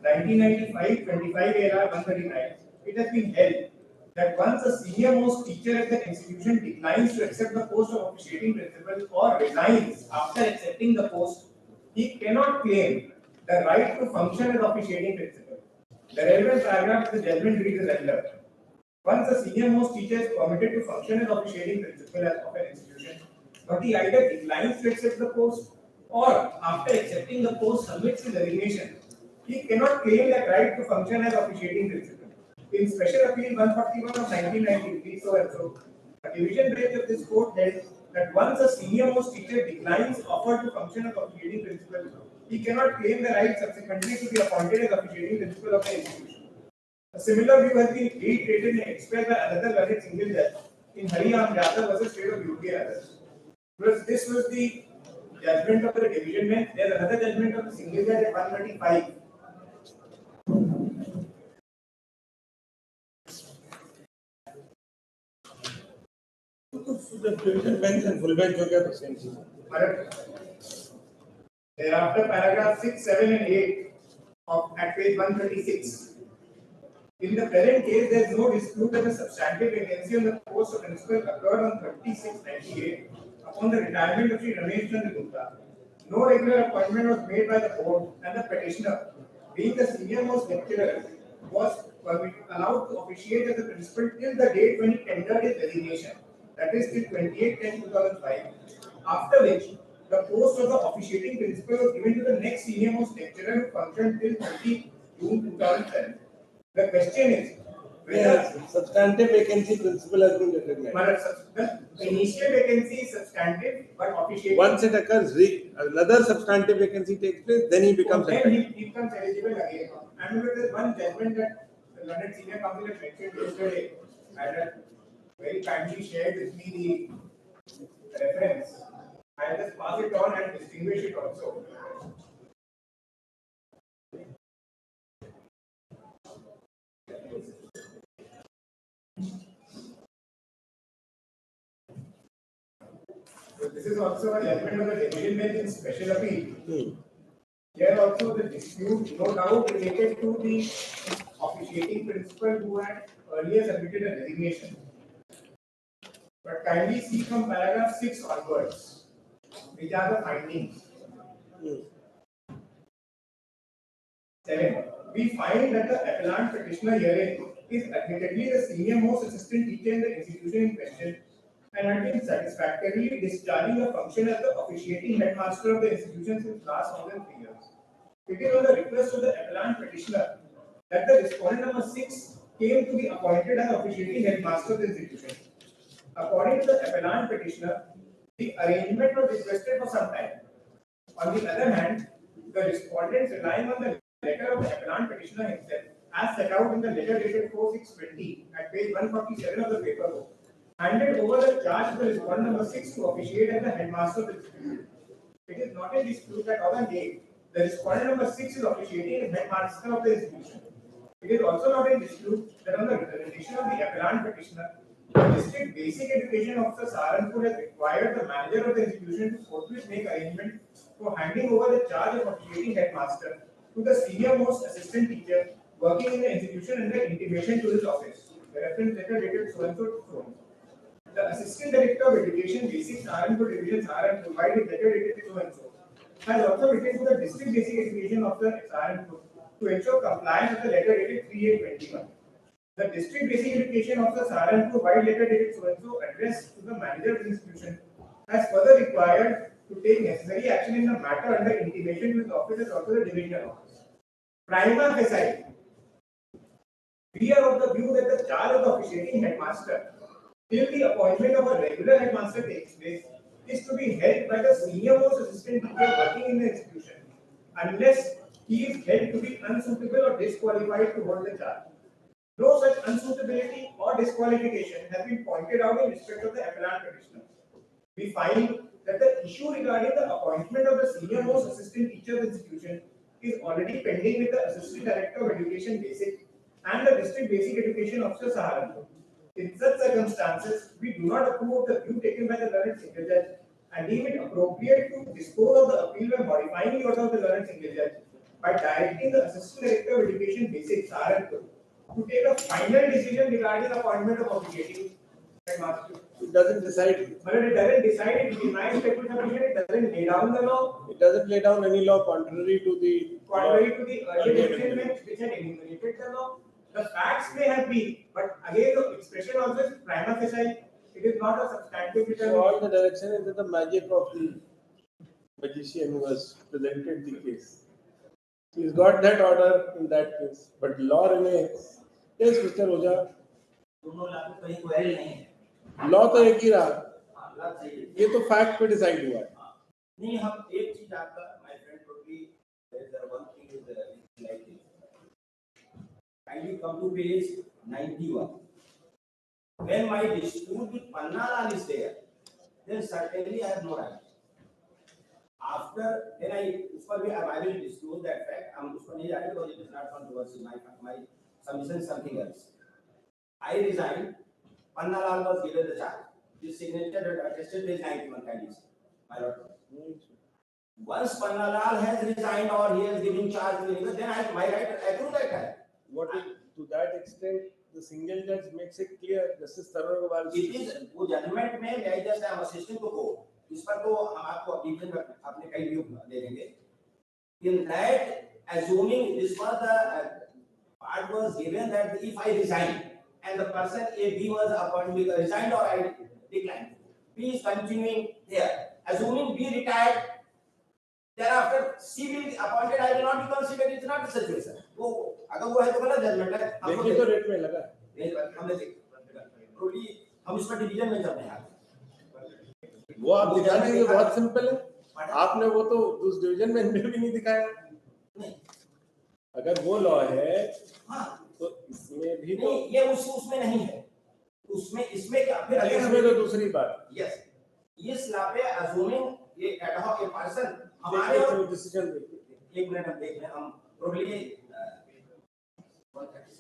1995, 25 AR 139, it has been held that once a senior most teacher at the institution declines to accept the post of officiating principal or resigns after accepting the post, he cannot claim the right to function as officiating principal. The relevant paragraph of the judgment reads as under. Once a senior most teacher is permitted to function as officiating principal of an institution, but he either declines to accept the post or after accepting the post submits his resignation, he cannot claim that right to function as officiating principal. In Special Appeal 141 of 1993, so and so, a division bench of this court held that once a senior most teacher declines offer to function as officiating principal, he cannot claim the right subsequently to be appointed as officiating principal of the institution. A similar view has been reiterated and expressed by another learned single judge in Hari Amjata versus State of UP and others. Because this was the judgment of the division bench, there is another judgment of the single judge at 135. The division bench and full bench हो गया तो same चीज. Thereafter, paragraph 6, 7 and 8 of at page 136. In the present case, there is no dispute that the substantive vacancy on the post of principal occurred on 30/6/98 upon the retirement of Sri Ramesh Chandra Gupta. No regular appointment was made by the board, and the petitioner, being the senior most lecturer, was allowed to officiate as the principal till the date when he tendered his resignation, that is till 28/10/2005. After which, the post of the officiating principal was given to the next senior most lecturer who functioned till 30 June 2007. The question is whether substantive vacancy principle has been recognized. The initial vacancy is substantive, but officiating. Once it occurs, another substantive vacancy takes place, then he becomes then he becomes eligible again. And there is one judgment that the learned senior counsel had mentioned yesterday, very kindly shared with me the reference. I'll just pass it on and distinguish it also. So this is also an element of the division bench in special appeal. Here also the dispute, no doubt, related to the officiating principal who had earlier submitted a resignation. But kindly see from paragraph 6 onwards, which are the findings. 7. We find that the appellant petitioner herein is admittedly the senior most assistant teacher in the institution in question and had been satisfactorily discharging the function as the officiating headmaster of the institution since last more than 3 years. It is on the request of the appellant petitioner that the respondent number 6 came to be appointed as officiating headmaster of the institution. According to the appellant petitioner, the arrangement was requested for some time. On the other hand, the respondents relying on the letter of the appellant petitioner himself, as set out in the letter dated 4/6/20 at page 147 of the paper book, handed over the charge to the respondent number 6 to officiate as the headmaster of the institution. It is not a dispute that on the date, the respondent number 6 is officiating as headmaster of the institution. It is also not a dispute that on the representation of the appellant petitioner, the district basic education officer Saharanpur has required the manager of the institution to forthwith make arrangement for handing over the charge of officiating headmaster to the senior most assistant teacher working in the institution under intimation to his office. The reference letter dated so and so to so. The assistant director of education basic Saharanpur division Saharanpur by the letter dated so and so has also written to the district basic education officer Saharanpur to ensure compliance with the letter dated 3/8/21. The district basic education officer Saharanpur by letter dated so and so addressed to the manager of the institution has further required to take necessary action in the matter under intimation to his office as also the division office. Prima facie, we are of the view that the charge of the officiating headmaster till the appointment of a regular headmaster takes place is to be held by the senior most assistant teacher working in the institution unless he is held to be unsuitable or disqualified to hold the charge. No such unsuitability or disqualification has been pointed out in respect of the appellant petitioner. We find that the issue regarding the appointment of the senior most assistant teacher of the institution is already pending with the assistant director of education basic and the district basic education officer Saharanpur. In such circumstances, we do not approve of the view taken by the learned single judge and deem it appropriate to dispose of the appeal by modifying the order of the learned single judge by directing the assistant director of education basic Saharanpur to take a final decision regarding the appointment of officiating headmaster. It doesn't decide. But it doesn't decide, it denies statutory submission, it doesn't lay down the law. It doesn't lay down any law contrary to the earlier decision which had enumerated the law. The facts may have been, but again the expression also is prima facie. It is not a substantive determination. So all the direction is the magic of the magician who has presented the case. He's got that order in that case, but law remains. Yes, Mr. Oja. दोनों लाभ कहीं query नहीं है। Law तो एक ही रहा, लाभ सही है। ये तो फैक्ट पे डिसाइड हुआ है। नहीं, हम एक चीज आपका, my friend told me there is one thing is like this. Kindly come to page 91. When my dispute with Pannalal is there, then certainly I have no right. After then I will disclose that fact. हम उसको नहीं जाने because it is not controversial. My submission is something else. I resigned. Pannalal was given the charge. His signature attested page 91 kindly. My lord. Once Pannalal has resigned or he has given charge to anyone, then I have my right to approve that time. What is, to that extent, the single judge makes it clear. Justice Tarun Gopal. It is वो judgment में मैं just am assisting to go. इस पर तो हम आपको division में अपने कई व्यू दे देंगे. In that, assuming this was the part was given that if I resign and the person A B was appointed resigned or I declined, B is continuing there. Assuming B retired, thereafter C will be appointed, I will not be considered. It's not the situation. वो अगर वो है तो गलत judgement है. देखिए तो rate में लगा. हमने देखा. प्रोली हम इस पर डिवीजन में चल रहे हैं. वो आप दिखा देंगे, बहुत सिंपल है. आपने वो तो उस डिवीजन में भी नहीं दिखाया. नहीं. अगर वो लॉ है हाँ, तो इसमें भी नहीं, ये उसमें नहीं है. उसमें इसमें क्या फिर अगेन इसमें तो दूसरी बात यस इस ला पे अज्यूमिंग ये एडहॉक ए पर्सन हमारे और डिसीजन एक मिनट हम देख लें हम probably 136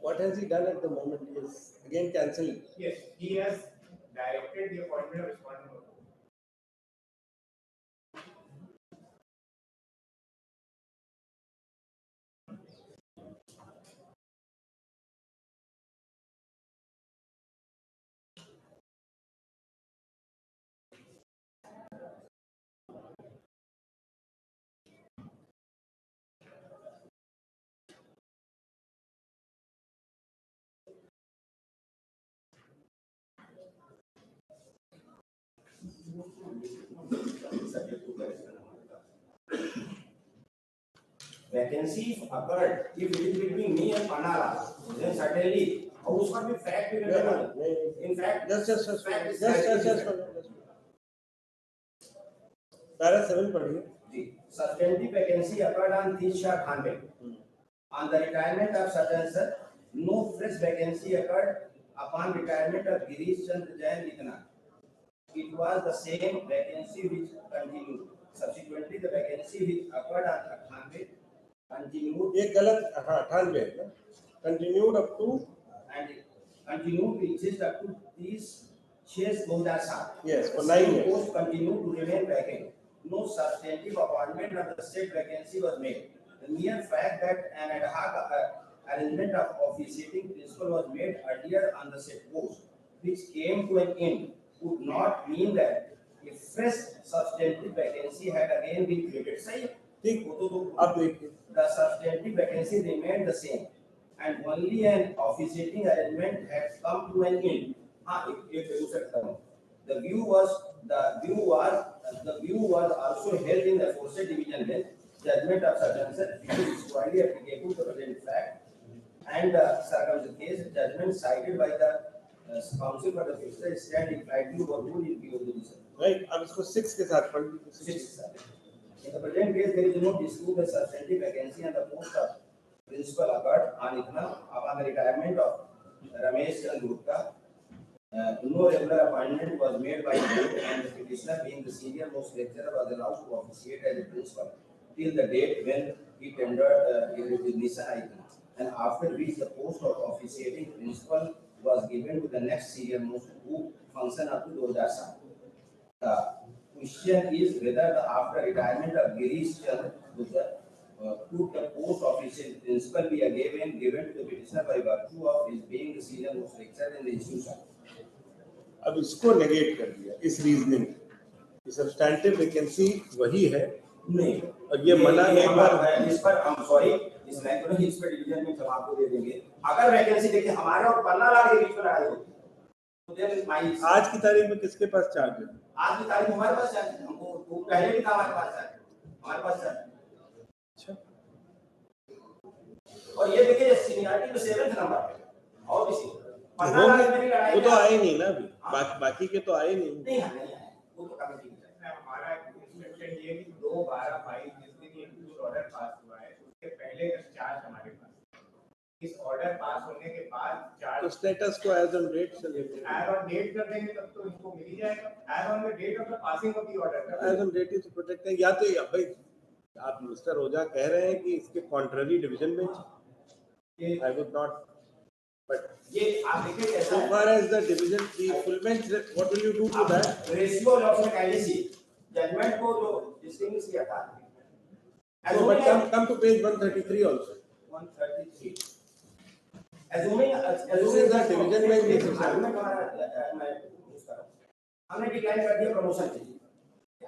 What has he done at the moment? He is again cancelling. Yes, he has directed the appointment of respondent. Vacancy occurred if it is between me and Panala, then certainly, और उसका भी fact भी मिलेगा. In fact, just Para 7 पढ़िए. the substantive vacancy occurred on 30/98. On the retirement of certain sir, no fresh vacancy occurred upon retirement of Girish Chandra Jain Likna. It was the same vacancy which continued. Subsequently, the vacancy which occurred on 98 continued. ये गलत हाँ 98 ना continued up to and continued to exist up to these 6/2007. Yes, for The 9 same years. post continued to remain vacant. No substantive appointment of the said vacancy was made. The mere fact that an ad hoc arrangement of officiating principal was made earlier on the said post, which came to an end, would not mean that a fresh substantive vacancy had again been created. सही है? ठीक अब देखिए The substantive vacancy remained the same, and only an officiating arrangement had come to an end. The view was also held in the aforesaid division bench. Judgment of certain is widely applicable to the present fact and circumstances case. Judgment cited by the counsel for the fixer stand impliedly overruled in view of the decision. Right अब इसको 6 के साथ पढ़ लीजिए. 6. In the present case, there is no dispute that substantive vacancy and the post of principal occurred on upon the retirement of Ramesh Chandra Gupta. No regular appointment was made by him, and the petitioner, being the senior most lecturer, was allowed to officiate as a principal till the date when he tendered his resignation. And after which the post of officiating principal was given to the next senior most who functioned up to 2007. The question is whether after retirement of Girish Chandra could the post official principal be again given to the petitioner by virtue of his being the senior most lecturer in the institution. अब इसको negate कर दिया इस reasoning की substantive vacancy वही है नहीं और ये मना नहीं पर इस पर हम सॉरी इस लाइन को नहीं इस पर डिवीजन में हम आपको दे देंगे. अगर वैकेंसी देखिए हमारे और पन्ना लाल के बीच में लड़ाई होती तो देन माई आज की तारीख में किसके पास चार्ज है? आज की तारीख हमारे पास चार्ज हमको वो पहले भी था हमारे पास चार्ज हमारे पास चार्ज. अच्छा और ये देखिए सीनियरिटी में 7th नंबर पे और किसी पन्ना लाल में भी लड़ाई वो तो आए नहीं ना अभी बाकी के तो आए नहीं. नहीं आए वो तो कमेटी में हमारा इंस्ट्रक्शन ये कि 2/12/22 जिस दिन ये कुछ ऑर्डर पास हुआ है उसके पहले का चार्ज हमारे पास. इस ऑर्डर पास होने के बाद चार्ज तो स्टेटस को एज ऑन डेट से एज ऑन डेट कर देंगे तब तो इनको मिल ही जाएगा. As on the date of the passing of the order as on date is protect है या तो भाई आप मिस्टर ओझा कह रहे हैं कि इसके contrary division bench I would not but ये आप देखिए कैसा so far as the division the full bench what will you do to that ratio loss में काइंडली सी जजमेंट को जो डिस्टिंग्विश किया था. so but come to page 133 also 133 assuming that division bench argument हमारा मैं यूज कर रहा हूं. हमने डिक्लाइन कर दिया प्रमोशन चाहिए.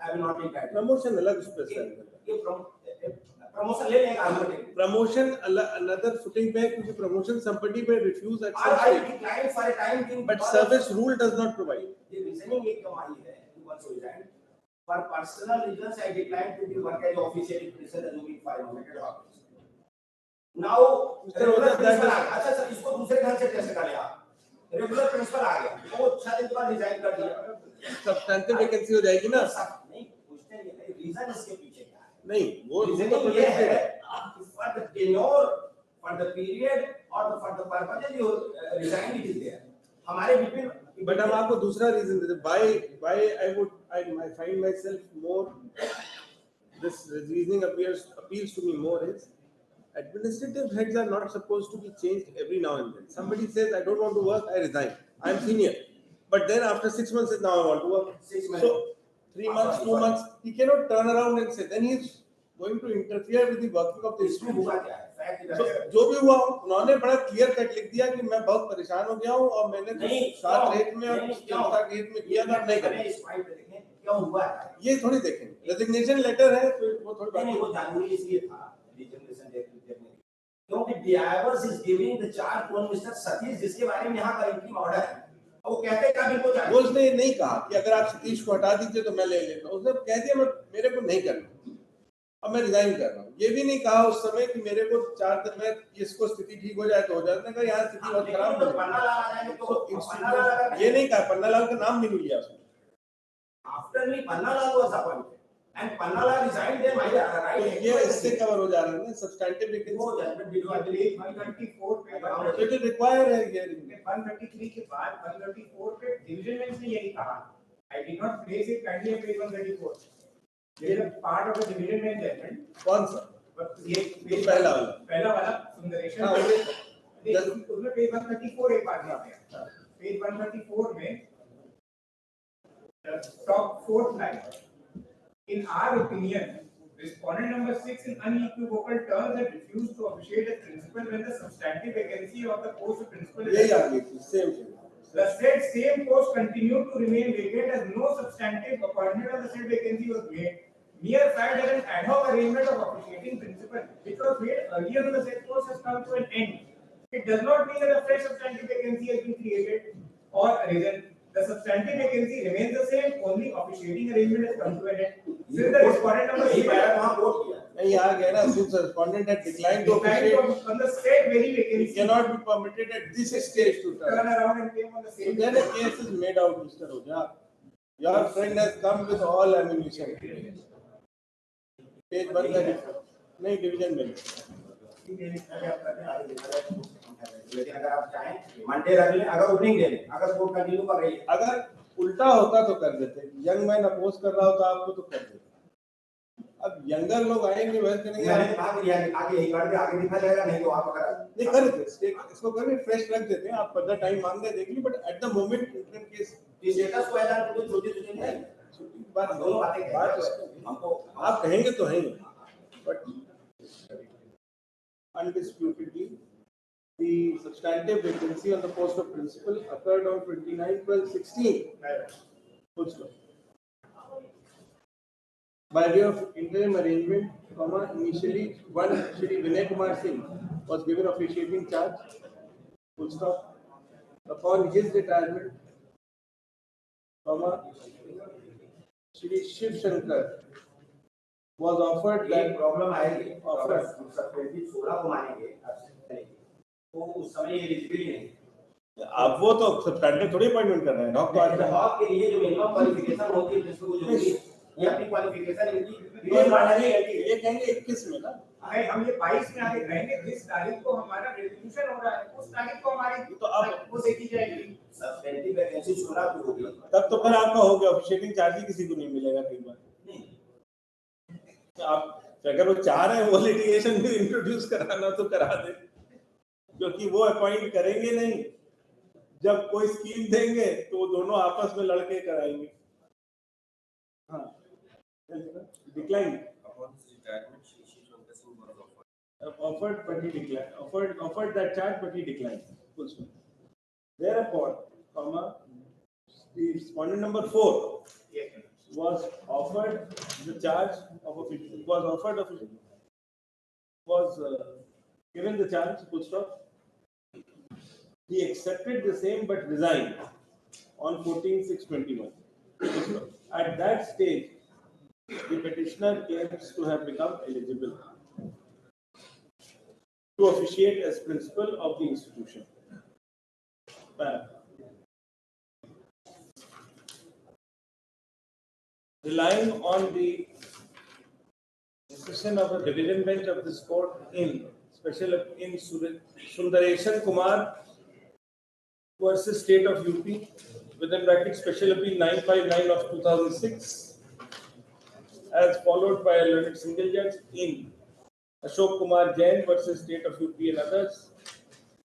I will not entitle promotion अलग स्पेशल ये प्रमोशन ले लेंगे आर्गुमेंट promotion another footing पे क्योंकि promotion somebody may refuse at some I stage declined for a time being but service rule does not provide the reasoning ये क्यों आई है. You want to resign For personal reasons, I declined to be work as official prison assuming 500 hours. Now, regular principal आ गया. अच्छा sir, इसको दूसरे ढंग से test करें आप. रेगुलर प्रिंसिपल आ गया, वो 6 दिन के बाद रिजाइन कर दिया. सब्सटेंटिव वैकेंसी हो जाएगी ना. नहीं, पूछते हैं ये रीजन इसके पीछे क्या है. नहीं, वो रीजन ये है for the tenure, for the period or for the purpose you resign it is there. हमारे बीच but हम आपको दूसरा रीजन देते हैं. why I find myself more, this reasoning appeals to me more is administrative heads are not supposed to be changed every now and then. Somebody says I don't want to work, I resign. I am senior, but then after 6 months says now I want to work. 6 months. So 3 months, 2 months, he cannot turn around and say. Then he is going to interfere with the working of the इसमें institution. हुआ क्या है? Fact So, जो भी हुआ उन्होंने बड़ा clear cut लिख दिया कि मैं बहुत परेशान हो गया हूँ और मैंने 7 रेट में और 4 रेट में किया था, नहीं करें. इस पॉइंट पे देखें क्यों हुआ है. ये थोड़ी देखेंगे. रेजिग्नेशन लेटर है तो वो थोड़ी बात नहीं, वो जरूरी इसलिए था रिजिग्नेशन देखने क्योंकि डिआईवर्स is giving the charge to mister Satish, जिसके बारे में यहाँ पर इंटीम ऑर्डर है. वो कहते का बिल्कुल वो उसने नहीं कहा कि अगर आप सतीश को हटा दीजिए तो मैं ले लेता हूँ. उसने कह दिया मैं मेरे को नहीं करना, अब मैं रिजाइन कर रहा हूँ. ये भी नहीं कहा उस समय कि मेरे को 4 दिन में इसको स्थिति ठीक हो जाए तो हो जाए. उसने कहा यहाँ स्थिति बहुत खराब है. ये नहीं कहा. पन्नालाल का नाम भी नहीं लिया उसने. After me Pannalal was appointed and Pannalal resigned there my right. ये इससे कवर हो जा रहा है ना सब्सटेंटिव वैकेंसी. वो जजमेंट वीडियो आई बिलीव 134 पे इट इज रिक्वायर्ड है. ये 133 के बाद 134 पे डिवीजन बेंच ने यही कहा. I did not place it kindly page 134. ये part of the division bench judgement. कौन सा? ये पहला वाला सुंदरेशन. हाँ, उसमें पेज 134 एक बार है. पेज 134 में top 4th line. In our opinion, respondent number 6 in unequivocal terms had refused to officiate as principal when the substantive vacancy of the post of principal is. यही आ गई थी. Same thing. The said same post continued to remain vacant as no substantive appointment of the said vacancy was made. Mere fact that an ad hoc arrangement of officiating principal, which was made earlier on the said post, has come to an end. It does not mean that a fresh substantive vacancy has been created or arisen. The substantive vacancy remains the same. Only officiating arrangement has come to an end. Since the respondent number 6 नहीं आ गया ना. Since the respondent had declined to officiate on the said very vacancy, cannot be permitted at this stage to turn around and claim on the So same. then a case is made out, Mr. Ojha. Your friend has come with all ammunition. Page 134. नहीं division में. लेकिन अगर आप चाहें Monday रख लें, अगर opening दे लें, अगर कोर्ट कंटिन्यू कर रही है. अगर उल्टा होता तो कर देते. यंग मैन अपोज कर रहा होता आपको तो कर देते. अब यंगर लोग आएंगे वह करेंगे. मैंने कहा कि आगे यही बात आगे दिखा जाएगा. नहीं तो आप अगर नहीं कर देते इसको करके फ्रेश रख देते हैं. आप फर्दर टाइम मांग ले देख ली. But at the moment interim case status quo ऐसा तो छोटी नहीं. बात दोनों बातें हमको आप कहेंगे तो हैं. But undisputedly the substantive vacancy on the post of principal occurred on 29/12/16. Full stop. By way of interim arrangement, initially one Shri Vinay Kumar Singh was given officiating charge. Full stop. Upon his retirement, Shri Shiv Shankar was offered that problem आएगी. Offer subsidy 16 को मानेंगे तो उस समय eligible नहीं. अब वो तो सब्सटेंटिव थोड़ी अपॉइंटमेंट कर रहे हैं. हॉक के लिए जो मिनिमम क्वालिफिकेशन होती है जिसको जरूरी ये अपनी क्वालिफिकेशन इनकी ये कहेंगे 21 में ना. नहीं, हम ये 22 में आगे कहेंगे. जिस तारीख को हमारा रेजोल्यूशन हो रहा है उस तारीख को हमारी तो अब वो देखी जाएगी. सब्सिडी वैकेंसी 16 की होगी. तब तो फिर आपका हो गया. ऑफिशिएटिंग चार्ज ही किसी को नहीं मिलेगा कई बार. आप अगर वो चाह रहे हैं वो लिटिगेशन भी इंट्रोड्यूस कराना तो करा दे, क्योंकि वो अपॉइंट करेंगे नहीं. जब कोई स्कीम देंगे तो वो दोनों आपस में लड़के कराएंगे. हाँ decline offered but he declined. Offered that charge but he declined. Full stop. Thereupon, the respondent number 4 was offered the charge of official. Was given the charge. Full stop. He accepted the same but resigned on 14/6/21. At that stage, the petitioner claims to have become eligible to officiate as principal of the institution. Relying on the decision of a division bench of this court in Sundareshan Kumar versus State of UP, within bracket special appeal 959 of 2006, as followed by a learned single judge in Ashok Kumar Jain versus State of UP and others,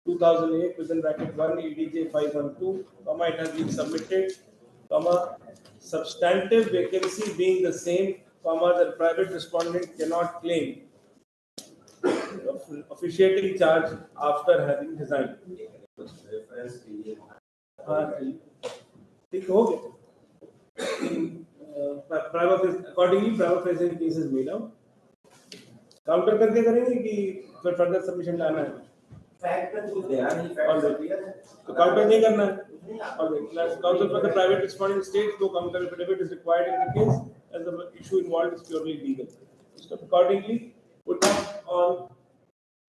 2008, within bracket 1 EDJ 512, it has been submitted, substantive vacancy being the same, the private respondent cannot claim officiating charge after having resigned. Accordingly, private present case is made out. Counter करके करेंगे कि फिर further submission लाना है fact का कुछ देना नहीं फैक्ट तो काउंटर नहीं करना है और counsel for the private respondent states no counter affidavit is required in the case as the issue involved is purely legal. So accordingly put up on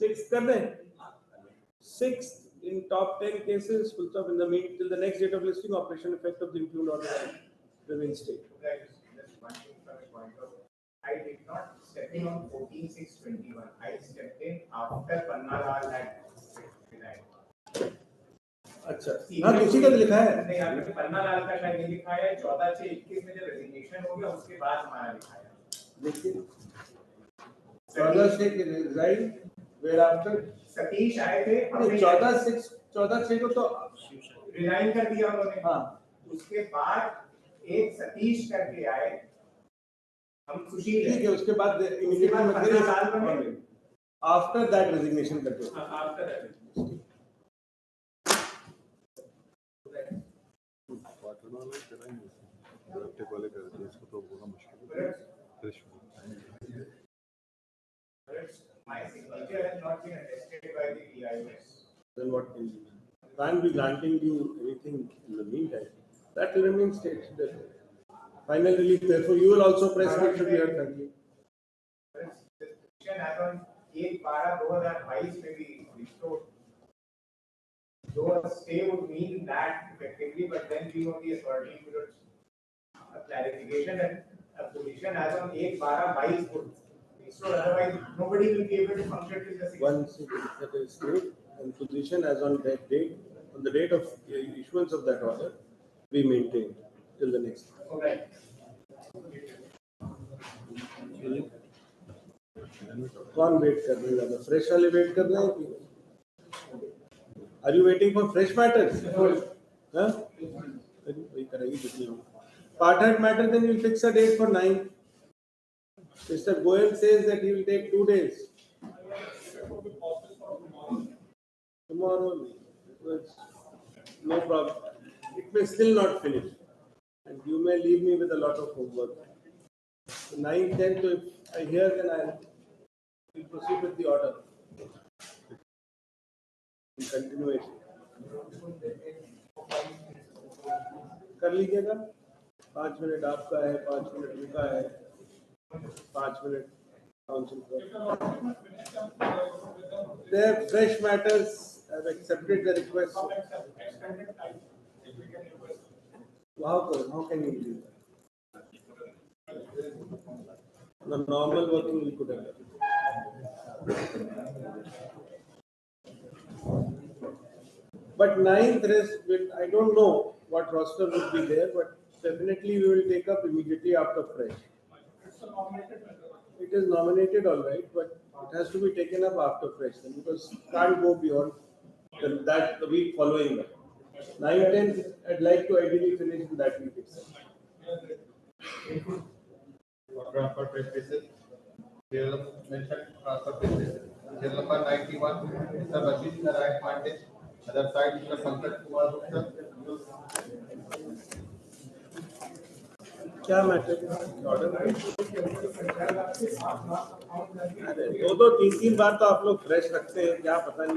6th कर दें 6th in top 10 cases full stop in the mean till the next date of listing operation effect of the impugned order remain state. I did not step in on 14/6/21. I stepped in after Pannalal had resigned. अच्छा हाँ किसी का लिखा है नहीं यहाँ पे पन्नालाल का शायद ये लिखा है 14/6/21 में जब रेजिग्नेशन हो गया उसके बाद हमारा लिखा है देखिए 14 से रिजाइन वेयर आफ्टर सतीश आए थे 14/6 को तो रिजाइन कर दिया उन्होंने हाँ उसके बाद एक सतीश करके आए हम सुशील ठीक है उसके बाद इमीडिएटली आफ्टर दैट रेजिग्नेशन करते हैं आफ्टर दैट वाले कर दिए इसको तो बोलना मुश्किल है My signature has not been attested by the EIS. Then what can you do? Can't be granting you anything in the meantime. That will remain state. Final relief. Therefore, you will also press it should be heard currently. The petition as on 8/12/2022 may be restored. Though a stay would mean that effectively, but then we have the authority to a clarification that a position as on 8/12/22 would. So otherwise, nobody will be able to function till the 6th. Once it is state and position as on that date, on the date of issuance of that order, we maintain till the next. Okay. कौन wait कर रहे हैं? Fresh वाले wait कर रहे हैं कि are you waiting for fresh matters? हाँ वही करेंगे जितनी हो part heard matter then you fix a date for 9. Mr. Goel says that he will take 2 days. Tomorrow, no problem. It may still not finish, and you may leave me with a lot of homework. So 9, 10, so if I hear, then I will proceed with the order. In continuation. कर लीजिएगा 5 minute आपका है 5 minute उनका है 5 minute council पर their fresh matters have accepted the request. How can you do that? The normal working we could have done. But 9th rest, I don't know what roster would be there, but definitely we will take up immediately after fresh. It is nominated all right, but it has to be taken up after fresh because it can't go beyond that the week following that. 9, 10, I'd like to ideally finish in that week itself. Transfer cases. Here mentioned transfer cases. Here number 91, Mr. Bashir Narayan Pandey. Other side, Mr. Pankaj Kumar Gupta. क्या matter order अरे 2-3 बार तो आप लोग fresh रखते हैं क्या पता नहीं